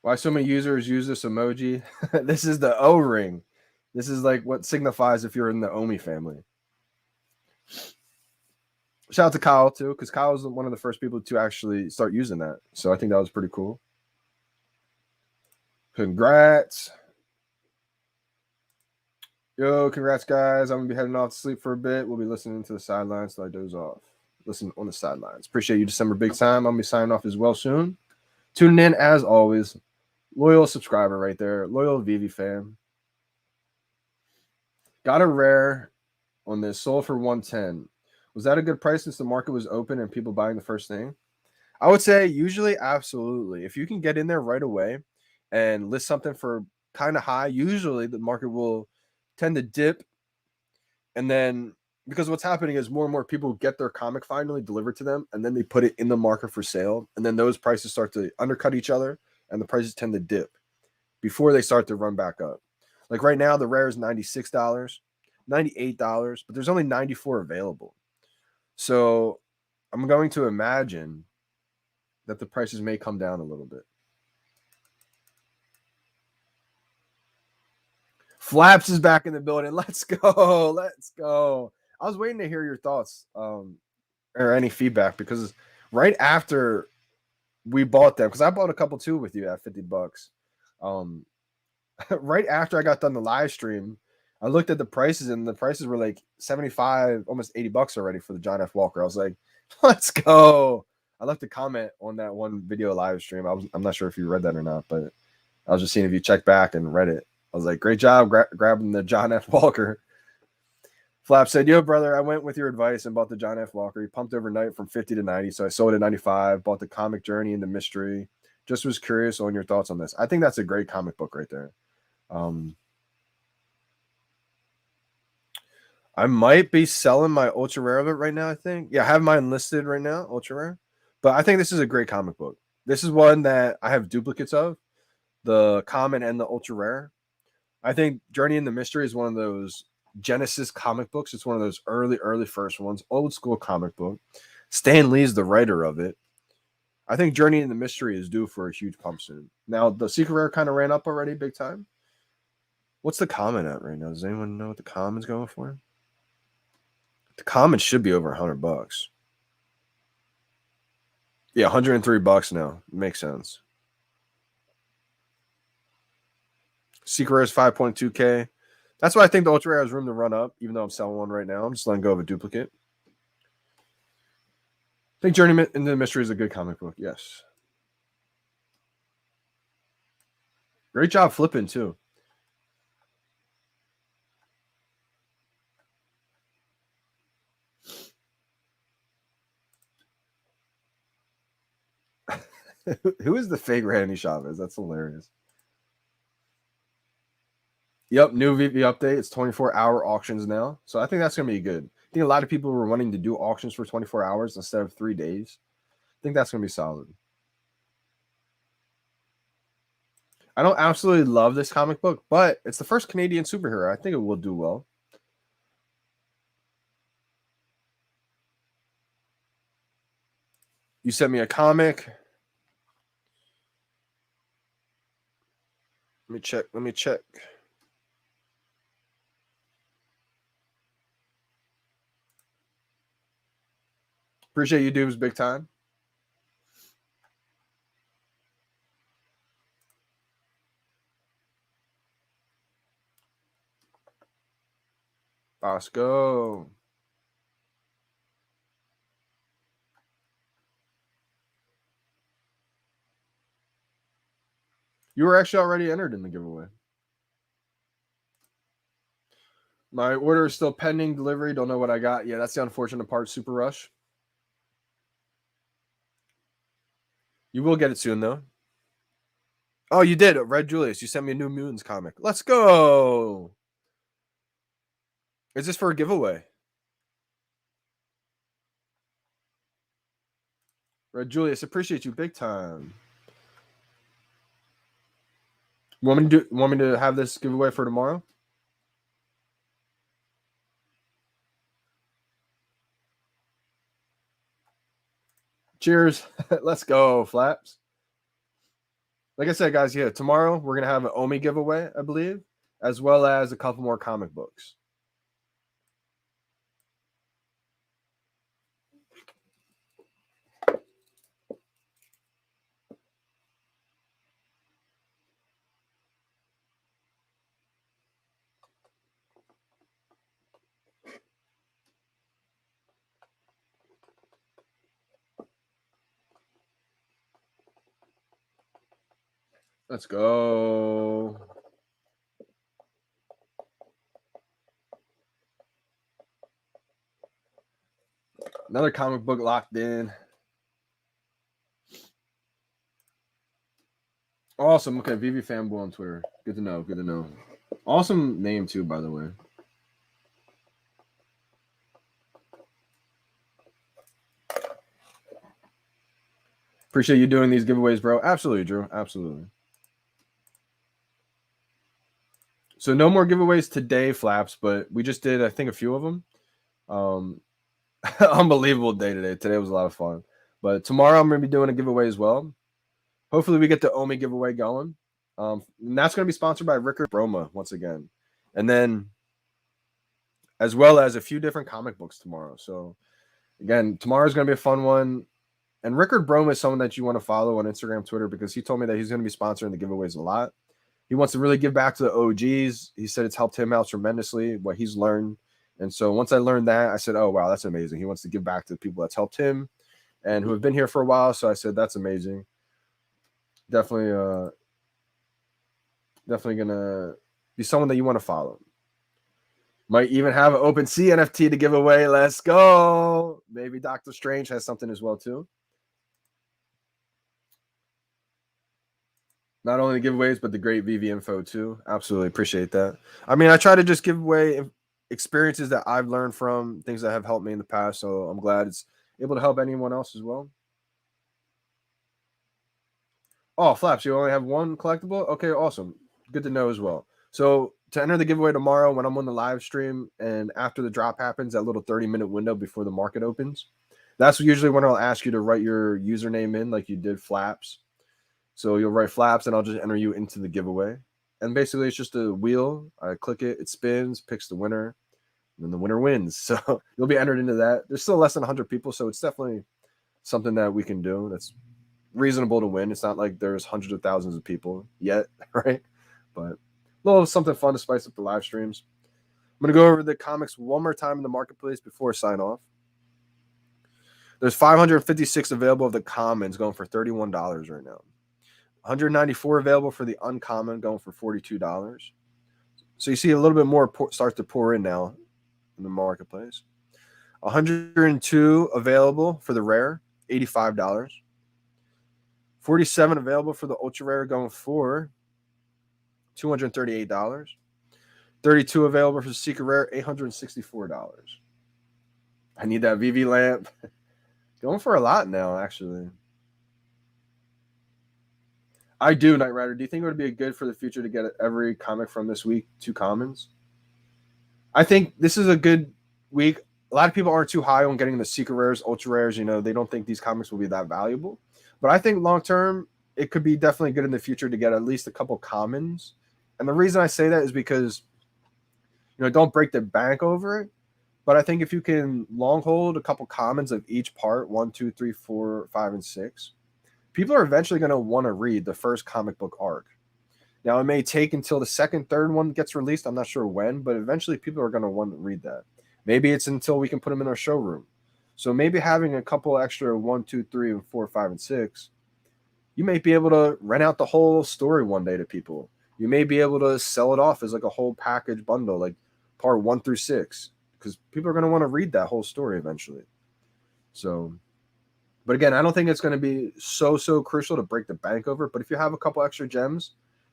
Why so many users use this emoji? This is the O-ring. This is like what signifies if you're in the Omi family. Shout out to Kyle too, because Kyle was one of the first people to actually start using that. So I think that was pretty cool. Congrats. Yo, congrats, guys. I'm going to be heading off to sleep for a bit. We'll be listening to the sidelines till I doze off. Listen on the sidelines. Appreciate you, December big time. I'm going to be signing off as well soon. Tuning in, as always. Loyal subscriber right there. Loyal VeVe fan. Got a rare on this. Sold for 110. Was that a good price since the market was open and people buying the first thing? I would say usually absolutely. If you can get in there right away and list something for kind of high, usually the market will tend to dip. And then because what's happening is more and more people get their comic finally delivered to them, and then they put it in the market for sale. And then those prices start to undercut each other, and the prices tend to dip before they start to run back up. Like right now, the rare is $96, $98, but there's only 94 available. So I'm going to imagine that the prices may come down a little bit. Flaps is back in the building. Let's go. Let's go. I was waiting to hear your thoughts or any feedback, because right after we bought them, because I bought a couple too with you at $50. Right after I got done the live stream, I looked at the prices, and the prices were like 75, almost $80 already for the John F. Walker. I was like, let's go. I left a comment on that one video live stream. I'm not sure if you read that or not, but I was just seeing if you checked back and read it. I was like, great job grabbing the John F. Walker. Flap said, yo, brother, I went with your advice and bought the John F. Walker. He pumped overnight from 50 to 90, so I sold it at 95, bought the Comic Journey into Mystery. Just was curious on your thoughts on this. I think that's a great comic book right there. I might be selling my ultra rare of it right now, I think. Yeah, I have mine listed right now, ultra rare. But I think this is a great comic book. This is one that I have duplicates of, the common and the ultra rare. I think Journey into Mystery is one of those Genesis comic books. It's one of those early first ones, old school comic book. Stan Lee's the writer of it. I think Journey into Mystery is due for a huge pump soon. Now, the secret rare kind of ran up already big time. What's the common at right now? Does anyone know what the common's going for? The common should be over $100. Yeah, $103 now. Makes sense. Secret rare is 5.2K. That's why I think the ultra rare has room to run up, even though I'm selling one right now. I'm just letting go of a duplicate. I think Journey into the Mystery is a good comic book. Yes. Great job flipping, too. Who is the fake Randy Chavez? That's hilarious. Yep, new VeVe update. It's 24-hour auctions now. So I think that's going to be good. I think a lot of people were wanting to do auctions for 24 hours instead of 3 days. I think that's going to be solid. I don't absolutely love this comic book, but it's the first Canadian superhero. I think it will do well. You sent me a comic. Let me check. Appreciate you, dudes, big time. Let's go. You were actually already entered in the giveaway. My order is still pending delivery. Don't know what I got. Yeah, that's the unfortunate part. Super rush. You will get it soon, though. Oh, you did. Red Julius. You sent me a New Mutants comic. Let's go. Is this for a giveaway? Red Julius, appreciate you big time. Want me to have this giveaway for tomorrow? Cheers. Let's go, Flaps. Like I said, guys, yeah, tomorrow we're going to have an Omi giveaway, I believe, as well as a couple more comic books. Let's go. Another comic book locked in. Awesome. Okay, VeVe fanboy on Twitter. Good to know. Good to know. Awesome name too, by the way. Appreciate you doing these giveaways, bro. Absolutely, Drew. Absolutely. So no more giveaways today, Flaps, but we just did, I think, a few of them. Unbelievable day today. Today was a lot of fun. But tomorrow I'm going to be doing a giveaway as well. Hopefully we get the Omi giveaway going. And that's going to be sponsored by Rickard Broma once again. And then as well as a few different comic books tomorrow. So again, tomorrow's going to be a fun one. And Rickard Broma is someone that you want to follow on Instagram, Twitter, because he told me that he's going to be sponsoring the giveaways a lot. He wants to really give back to the OGs. He said it's helped him out tremendously, what he's learned. And so once I learned that, I said, oh, wow, that's amazing. He wants to give back to the people that's helped him and who have been here for a while. So I said, that's amazing. Definitely going to be someone that you want to follow. Might even have an OpenSea NFT to give away. Let's go. Maybe Doctor Strange has something as well, too. Not only the giveaways, but the great VeVe info, too. Absolutely appreciate that. I mean, I try to just give away experiences that I've learned from, things that have helped me in the past. So I'm glad it's able to help anyone else as well. Oh, Flaps, you only have one collectible? Okay, awesome. Good to know as well. So to enter the giveaway tomorrow when I'm on the live stream and after the drop happens, that little 30-minute window before the market opens, that's usually when I'll ask you to write your username in like you did Flaps. So you'll write Flaps and I'll just enter you into the giveaway. And basically it's just a wheel. I click it, it spins, picks the winner, and then the winner wins. So you'll be entered into that. There's still less than 100 people, so it's definitely something that we can do that's reasonable to win. It's not like there's hundreds of thousands of people yet, right? But a little something fun to spice up the live streams. I'm going to go over the comics one more time in the marketplace before I sign off. There's 556 available of the commons going for $31 right now. 194 available for the uncommon going for $42. So you see a little bit more starts to pour in now in the marketplace. 102 available for the rare, $85. 47 available for the ultra rare going for $238. 32 available for the secret rare, $864. I need that VeVe lamp. Going for a lot now, actually. I do, Knight Rider. Do you think it would be good for the future to get every comic from this week 2 commons? I think this is a good week. A lot of people aren't too high on getting the secret rares, ultra rares. You know, they don't think these comics will be that valuable. But I think long term, it could be definitely good in the future to get at least a couple commons. And the reason I say that is because, you know, don't break the bank over it. But I think if you can long hold a couple commons of each part, 1, 2, 3, 4, 5, and 6, people are eventually going to want to read the first comic book arc. Now, it may take until the second, third one gets released. I'm not sure when, but eventually people are going to want to read that. Maybe it's until we can put them in our showroom. So maybe having a couple extra 1, 2, 3, and 4, 5, and 6, you may be able to rent out the whole story one day to people. You may be able to sell it off as like a whole package bundle, like part 1 through 6, because people are going to want to read that whole story eventually. So, but again, I don't think it's going to be so crucial to break the bank over. But if you have a couple extra gems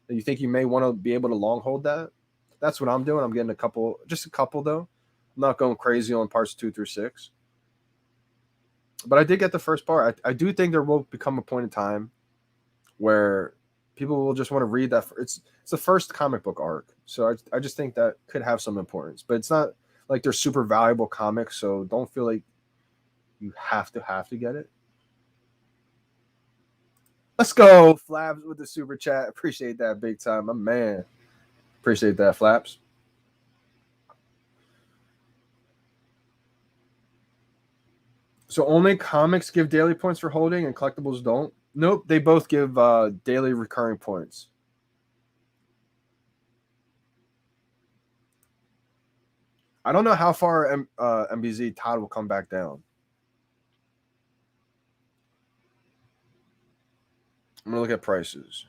that you think you may want to be able to long hold that, that's what I'm doing. I'm getting just a couple though. I'm not going crazy on parts 2 through 6. But I did get the first part. I do think there will become a point in time where people will just want to read that. It's the first comic book arc. So I just think that could have some importance. But it's not like they're super valuable comics, so don't feel like you have to get it. Let's go, Flaps, with the super chat. Appreciate that big time, my man. Appreciate that, Flaps. So only comics give daily points for holding and collectibles don't? Nope, they both give daily recurring points. I don't know how far MBZ Todd will come back down. I'm going to look at prices.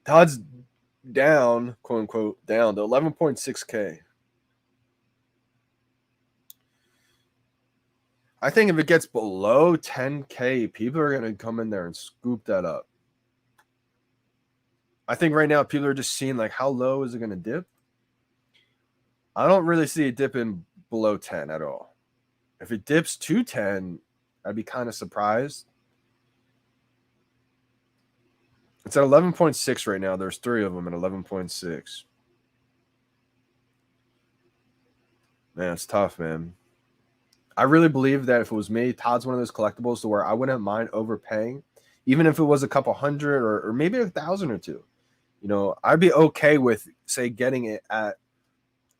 Todd's down, quote unquote, down to 11.6K. I think if it gets below 10K, people are going to come in there and scoop that up. I think right now people are just seeing like how low is it going to dip. I don't really see it dipping below 10 at all. If it dips to 10, I'd be kind of surprised. It's at 11.6 right now. There's 3 of them at 11.6. Man, it's tough, man. I really believe that if it was me, Todd's one of those collectibles to where I wouldn't mind overpaying, even if it was a couple hundred or maybe 1,000 or 2. You know, I'd be okay with, say, getting it at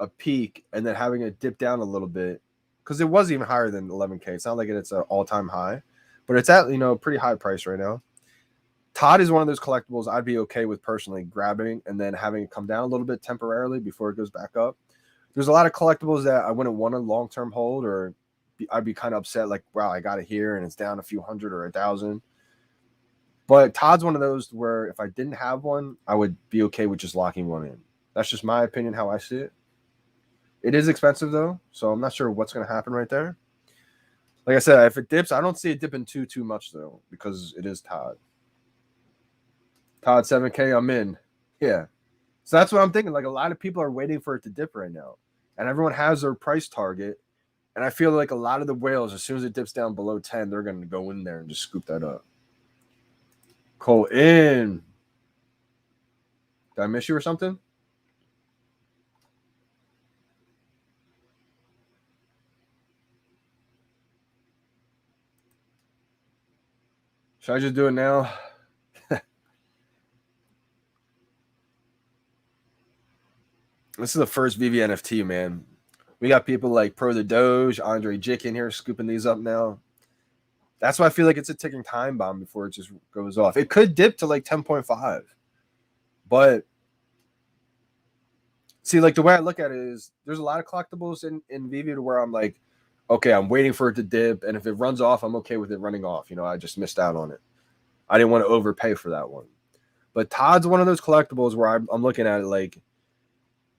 a peak and then having it dip down a little bit, because it was even higher than 11K. It's not like it's an all-time high, but it's at, a pretty high price right now. Todd is one of those collectibles I'd be okay with personally grabbing and then having it come down a little bit temporarily before it goes back up. There's a lot of collectibles that I wouldn't want a long-term hold, or I'd be kind of upset, like, wow, I got it here and it's down a few hundred or 1,000. But Todd's one of those where if I didn't have one, I would be okay with just locking one in. That's just my opinion, how I see it. It is expensive, though, so I'm not sure what's going to happen right there. Like I said, if it dips, I don't see it dipping too much, though, because it is Todd. Todd, 7K, I'm in. Yeah. So that's what I'm thinking. Like, a lot of people are waiting for it to dip right now, and everyone has their price target. And I feel like a lot of the whales, as soon as it dips down below 10, they're going to go in there and just scoop that up. Cole in. Did I miss you or something? Should I just do it now? This is the first VeVe NFT, man. We got people like Pro the Doge, Andre Jick in here scooping these up now. That's why I feel like it's a ticking time bomb before it just goes off. It could dip to like 10.5. But see, like the way I look at it is there's a lot of collectibles in VeVe to where I'm like, okay, I'm waiting for it to dip. And if it runs off, I'm okay with it running off. I just missed out on it. I didn't want to overpay for that one. But Todd's one of those collectibles where I'm looking at it like,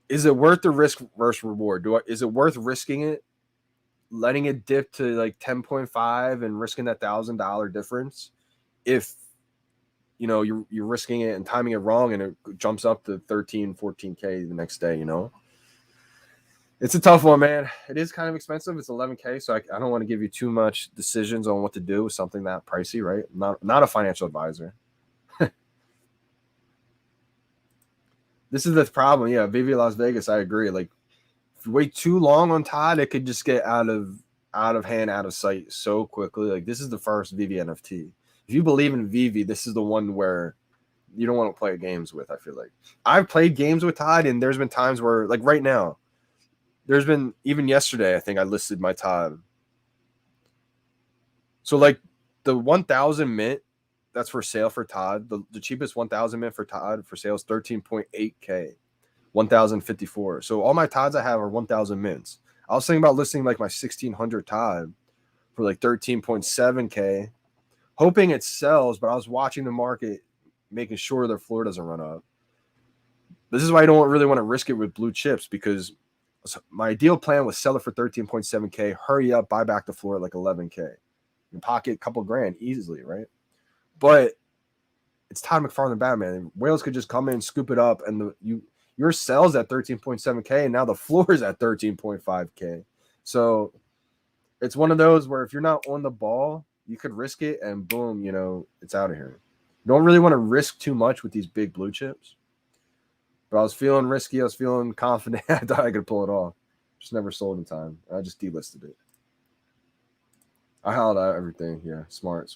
is it worth the risk versus reward? Is it worth risking it, letting it dip to like 10.5 and risking that $1,000 difference? If you're risking it and timing it wrong and it jumps up to 13, 14K the next day, It's a tough one, man. It is kind of expensive. It's 11K, so I don't want to give you too much decisions on what to do with something that pricey, right? Not a financial advisor. This is the problem. Yeah, VeVe Las Vegas, I agree. Like, if you wait too long on Todd, it could just get out of hand, out of sight so quickly. Like, this is the first VeVe NFT. If you believe in VeVe, this is the one where you don't want to play games with. I feel like I've played games with Todd, and there's been times where, like right now, there's been even yesterday. I think I listed my Todd. So like the 1,000 mint that's for sale for Todd, the cheapest 1,000 mint for Todd for sale is 13.8K, 1,054. So all my Todds I have are 1,000 mints. I was thinking about listing like my 1,600 Todd for like 13.7K, hoping it sells, but I was watching the market, making sure their floor doesn't run up. This is why I don't really want to risk it with blue chips, because my ideal plan was sell it for 13.7K, hurry up, buy back the floor at like 11K. And pocket a couple grand easily, right? But it's Todd McFarlane Batman. Whales could just come in, scoop it up, and your sales at 13.7K, and now the floor is at 13.5K. So it's one of those where if you're not on the ball, you could risk it, and boom, it's out of here. You don't really want to risk too much with these big blue chips. But I was feeling risky. I was feeling confident. I thought I could pull it off. Just never sold in time. I just delisted it. I held out everything. Yeah, smart.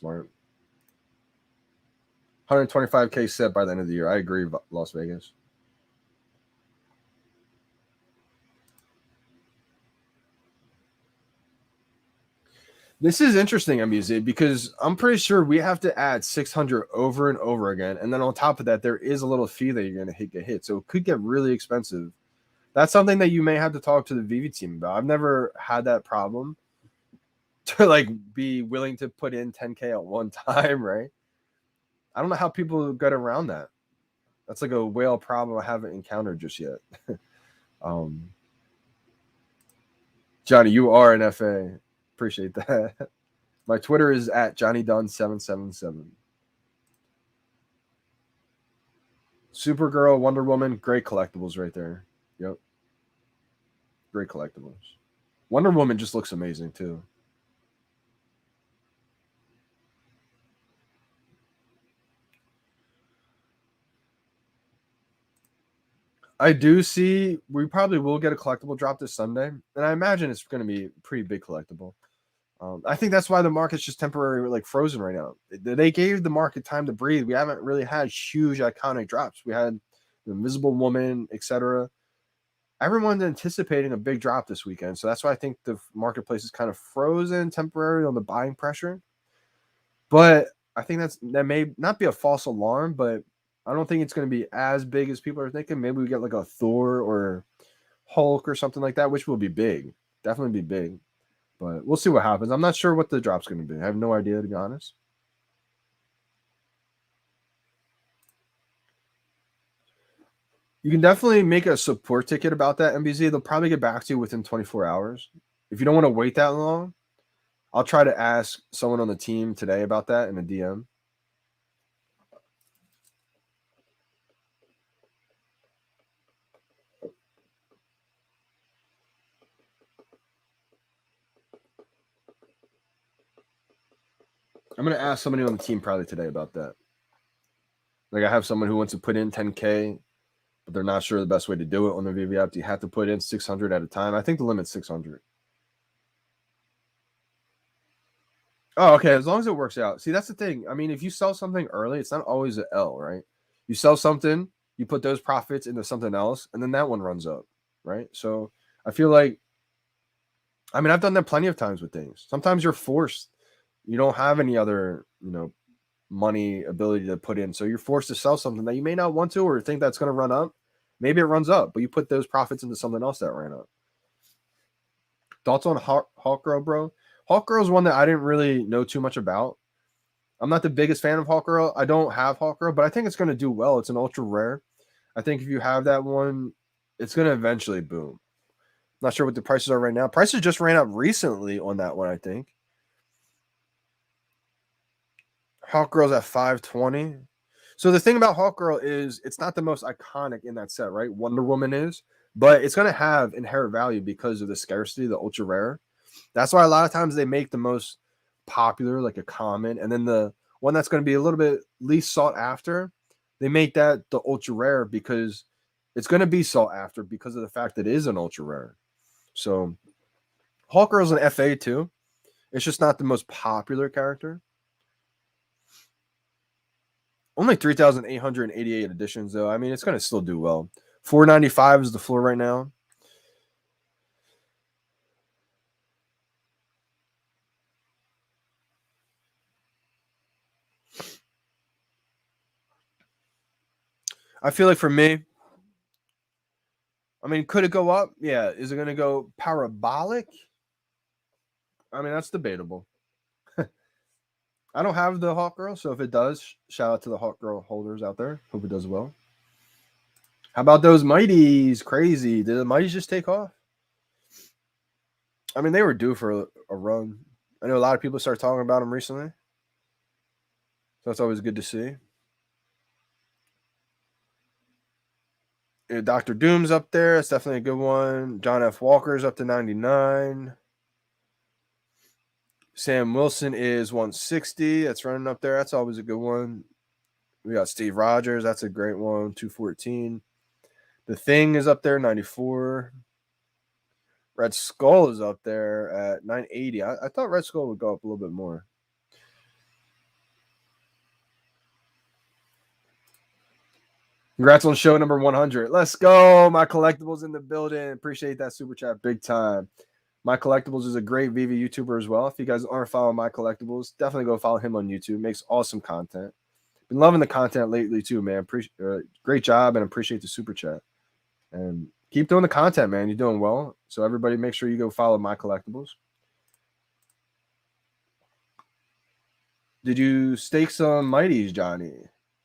125K set by the end of the year. I agree, Las Vegas. This is interesting, MBZ, because I'm pretty sure we have to add 600 over and over again. And then on top of that, there is a little fee that you're going to get hit. So it could get really expensive. That's something that you may have to talk to the VeVe team about. I've never had that problem to like be willing to put in 10K at one time, right? I don't know how people get around that. That's like a whale problem I haven't encountered just yet. Johnny, you are an FA. Appreciate that. My Twitter is at Johnny Dunn 777. Supergirl, Wonder Woman, great collectibles right there. Yep. Great collectibles. Wonder Woman just looks amazing too. I do see we probably will get a collectible drop this Sunday, and I imagine it's going to be a pretty big collectible. I think that's why the market's just temporarily like frozen right now. They gave the market time to breathe. We haven't really had huge iconic drops. We had the Invisible Woman, etc. Everyone's anticipating a big drop this weekend, so that's why I think the marketplace is kind of frozen temporarily on the buying pressure. But I think that may not be a false alarm, but I don't think it's going to be as big as people are thinking. Maybe we get like a Thor or Hulk or something like that, which will be big. Definitely be big. But we'll see what happens. I'm not sure what the drop's going to be. I have no idea, to be honest. You can definitely make a support ticket about that, MBZ. They'll probably get back to you within 24 hours. If you don't want to wait that long, I'll try to ask someone on the team today about that in a DM. I'm going to ask somebody on the team probably today about that. Like I have someone who wants to put in 10K, but they're not sure the best way to do it on the VeVe app. Do you have to put in 600 at a time? I think the limit's 600. Oh, okay. As long as it works out. See, that's the thing. I mean, if you sell something early, it's not always an L, right? You sell something, you put those profits into something else, and then that one runs up, right? So I feel like, I mean, I've done that plenty of times with things. Sometimes you're forced. You don't have any other, money ability to put in. So you're forced to sell something that you may not want to or think that's going to run up. Maybe it runs up, but you put those profits into something else that ran up. Thoughts on Hawk Girl, bro? Hawk Girl is one that I didn't really know too much about. I'm not the biggest fan of Hawk Girl. I don't have Hawk Girl, but I think it's going to do well. It's an ultra rare. I think if you have that one, it's going to eventually boom. Not sure what the prices are right now. Prices just ran up recently on that one, I think. Hawk Girl's at 520. So the thing about Hawk Girl is it's not the most iconic in that set, right? Wonder Woman is, but it's going to have inherent value because of the scarcity, the ultra rare. That's why a lot of times they make the most popular, like a common, and then the one that's going to be a little bit least sought after, they make that the ultra rare because it's going to be sought after because of the fact that it is an ultra rare. So Hawk Girl's an FA too. It's just not the most popular character. Only 3,888 editions, though. I mean, it's going to still do well. 495 is the floor right now. I feel like for me, I mean, could it go up? Yeah. Is it going to go parabolic? I mean, that's debatable. I don't have the Hawk Girl, so if it does, shout out to the Hawk Girl holders out there. Hope it does well. How about those Mighties? Crazy. Did the Mighties just take off? I mean, they were due for a run. I know a lot of people started talking about them recently. So that's always good to see. Yeah, Dr. Doom's up there. That's definitely a good one. John F. Walker's up to 99. Sam Wilson is 160. That's running up there. That's always a good one. We got Steve Rogers. That's a great one. 214. The Thing is up there, 94. Red Skull is up there at 980. I thought Red Skull would go up a little bit more. Congrats on show number 100. Let's go. My Collectibles in the building. Appreciate that super chat big time. My Collectibles is a great VeVe YouTuber as well. If you guys aren't following My Collectibles, definitely go follow him on YouTube. Makes awesome content. Been loving the content lately too, man. Great job and appreciate the super chat. And keep doing the content, man. You're doing well. So everybody make sure you go follow My Collectibles. Did you stake some Mighties, Johnny?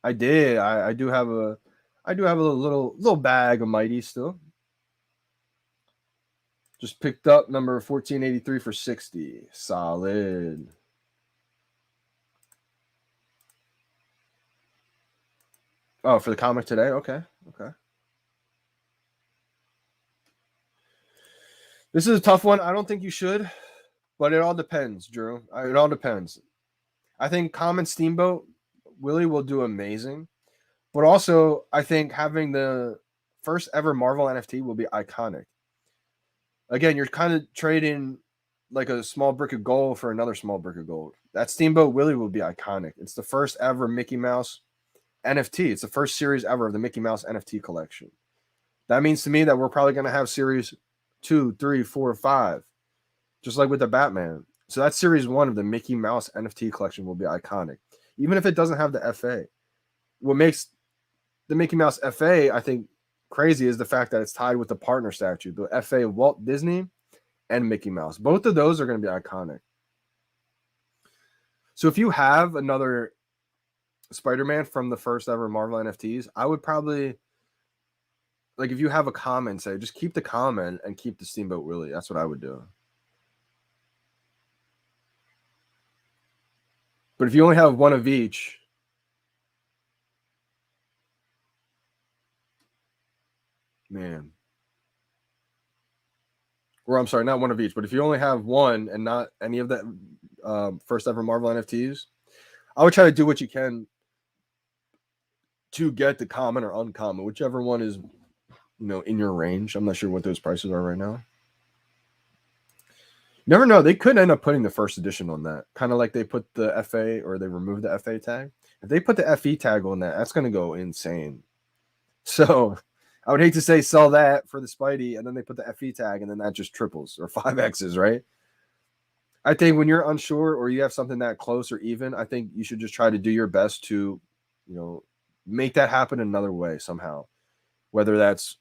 I did. I do have a little bag of Mighties still. Just picked up number 1483 for 60. Solid. Oh, for the comic today? Okay. This is a tough one. I don't think you should, but it all depends, Drew. It all depends. I think Common Steamboat Willie will do amazing, but also I think having the first ever Marvel NFT will be iconic. Again, you're kind of trading like a small brick of gold for another small brick of gold. That Steamboat Willie will be iconic. It's the first ever Mickey Mouse NFT. It's the first series ever of the Mickey Mouse NFT collection. That means to me that we're probably going to have series 2, 3, 4, 5, just like with the Batman. So that series 1 of the Mickey Mouse NFT collection will be iconic, even if it doesn't have the FA. What makes the Mickey Mouse FA, I think, crazy is the fact that it's tied with the partner statue, the FA Walt Disney and Mickey Mouse. Both of those are going to be iconic. So if you have another Spider-Man from the first ever Marvel NFTs, I would probably, like, if you have a comment, say, just keep the comment and keep the Steamboat Willie. That's what I would do. But if you only have one of each, man. Or I'm sorry, not one of each, but if you only have one and not any of the first ever Marvel NFTs, I would try to do what you can to get the common or uncommon, whichever one is, in your range. I'm not sure what those prices are right now. You never know. They could end up putting the first edition on that, kind of like they put the FA or they removed the FA tag. If they put the FE tag on that, that's going to go insane. So I would hate to say sell that for the Spidey and then they put the FE tag and then that just triples or 5Xs, right? I think when you're unsure or you have something that close or even, I think you should just try to do your best to, make that happen another way somehow. Whether that's,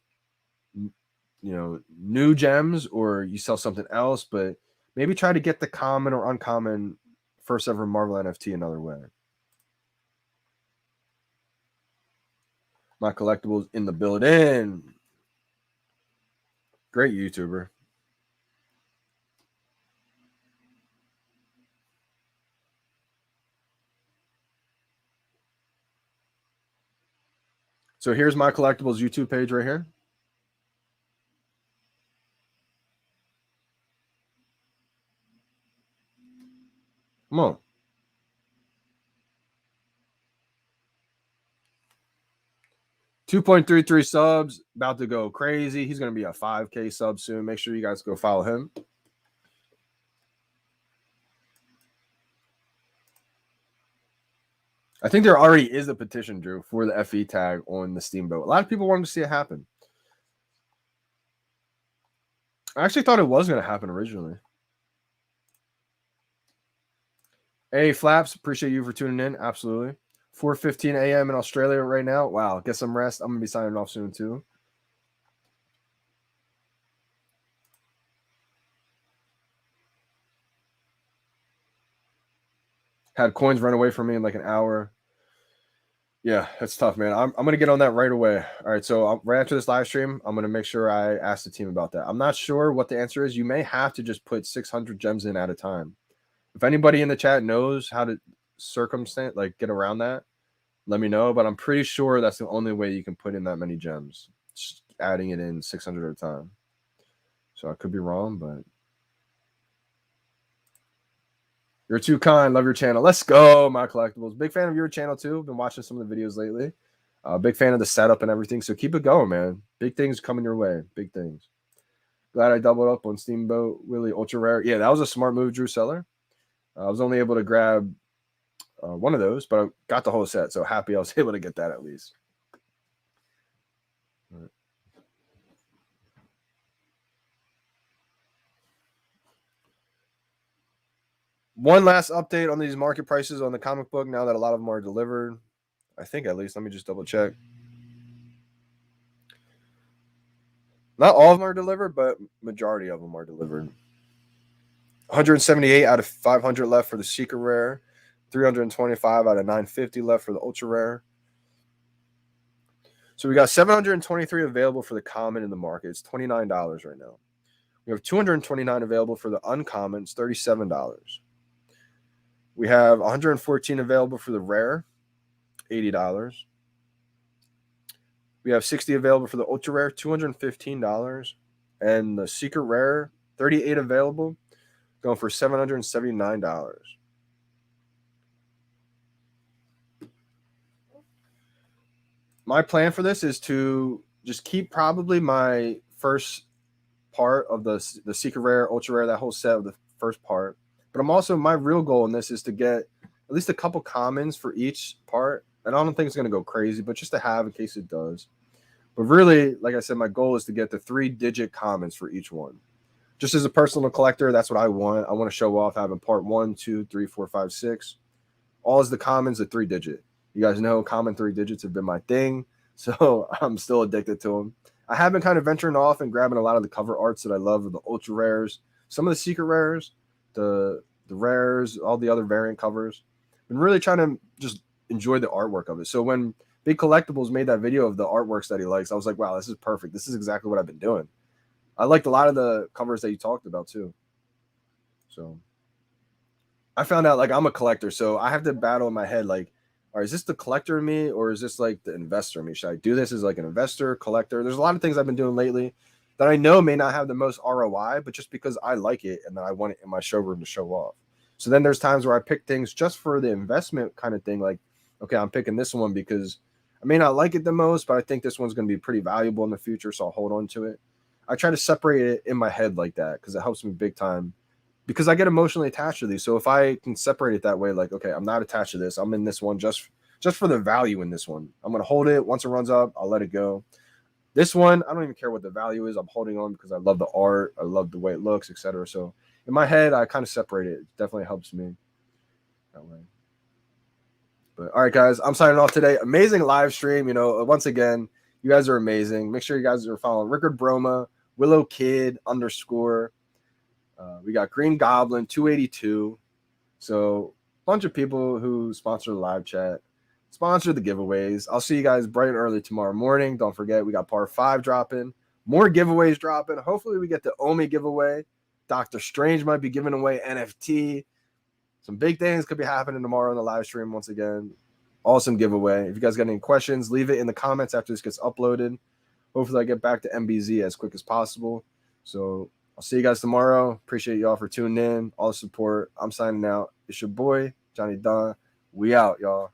new gems or you sell something else, but maybe try to get the common or uncommon first ever Marvel NFT another way. My Collectibles in the building. Great YouTuber. So here's My Collectibles YouTube page right here. Come on. 2.33 subs, about to go crazy. He's going to be a 5K sub soon. Make sure you guys go follow him. I think there already is a petition, Drew, for the FE tag on the Steamboat. A lot of people wanted to see it happen. I actually thought it was going to happen originally. Hey, Flaps, appreciate you for tuning in. Absolutely. 4:15 a.m. in Australia right now. Wow, get some rest. I'm going to be signing off soon, too. Had coins run away from me in like an hour. Yeah, that's tough, man. I'm going to get on that right away. All right, so right after this live stream, I'm going to make sure I ask the team about that. I'm not sure what the answer is. You may have to just put 600 gems in at a time. If anybody in the chat knows how to get around that, let me know. But I'm pretty sure that's the only way you can put in that many gems. Just adding it in 600 at a time. So I could be wrong, but you're too kind. Love your channel. Let's go, my collectibles. Big fan of your channel too. Been watching some of the videos lately. Big fan of the setup and everything. So keep it going, man. Big things coming your way. Big things. Glad I doubled up on Steamboat Willie Ultra Rare. Yeah, that was a smart move, Drew Seller. I was only able to grab one of those, but I got the whole set. So happy I was able to get that at least. All right. One last update on these market prices on the comic book now that a lot of them are delivered. I think at least. Let me just double check. Not all of them are delivered, but majority of them are delivered. 178 out of 500 left for the secret rare. 325 out of 950 left for the ultra rare. So we got 723 available for the common in the market. It's $29 right now. We have 229 available for the uncommon. It's $37. We have 114 available for the rare, $80. We have 60 available for the ultra rare, $215. And the secret rare, 38 available, going for $779. My plan for this is to just keep probably my first part of the secret rare, ultra rare, that whole set of the first part. But I'm also, my real goal in this is to get at least a couple commons for each part. And I don't think it's going to go crazy, but just to have in case it does. But really, like I said, my goal is to get the 3-digit commons for each one. Just as a personal collector, that's what I want. I want to show off having part 1, 2, 3, 4, 5, 6. All is the commons, a 3-digit. You guys know common 3 digits have been my thing. So I'm still addicted to them. I have been kind of venturing off and grabbing a lot of the cover arts that I love of the ultra rares, some of the secret rares, the rares, all the other variant covers. Been really trying to just enjoy the artwork of it. So when Big Collectibles made that video of the artworks that he likes, I was like, wow, this is perfect. This is exactly what I've been doing. I liked a lot of the covers that you talked about too. So I found out like I'm a collector, so I have to battle in my head like, all right, is this the collector in me or is this like the investor in me? Should I do this as like an investor, collector? There's a lot of things I've been doing lately that I know may not have the most ROI, but just because I like it and that I want it in my showroom to show off. So then there's times where I pick things just for the investment kind of thing. Like, okay, I'm picking this one because I may not like it the most, but I think this one's going to be pretty valuable in the future, so I'll hold on to it. I try to separate it in my head like that because it helps me big time because I get emotionally attached to these. So if I can separate it that way, like, okay, I'm not attached to this. I'm in this one just for the value in this one. I'm going to hold it. Once it runs up, I'll let it go. This one, I don't even care what the value is. I'm holding on because I love the art. I love the way it looks, etc. So in my head, I kind of separate it. It definitely helps me that way. But all right, guys, I'm signing off today. Amazing live stream. You know, once again, you guys are amazing. Make sure you guys are following Rickard Broma, Willow Kid _ we got Green Goblin 282. So a bunch of people who sponsor the live chat, sponsor the giveaways. I'll see you guys bright and early tomorrow morning. Don't forget, we got part 5 dropping, more giveaways dropping. Hopefully we get the Omi giveaway. Doctor Strange might be giving away NFT. Some big things could be happening tomorrow in the live stream once again. Awesome giveaway. If you guys got any questions, leave it in the comments after this gets uploaded. Hopefully I get back to MBZ as quick as possible. So I'll see you guys tomorrow. Appreciate y'all for tuning in. All the support. I'm signing out. It's your boy, Johnny Dunn. We out, y'all.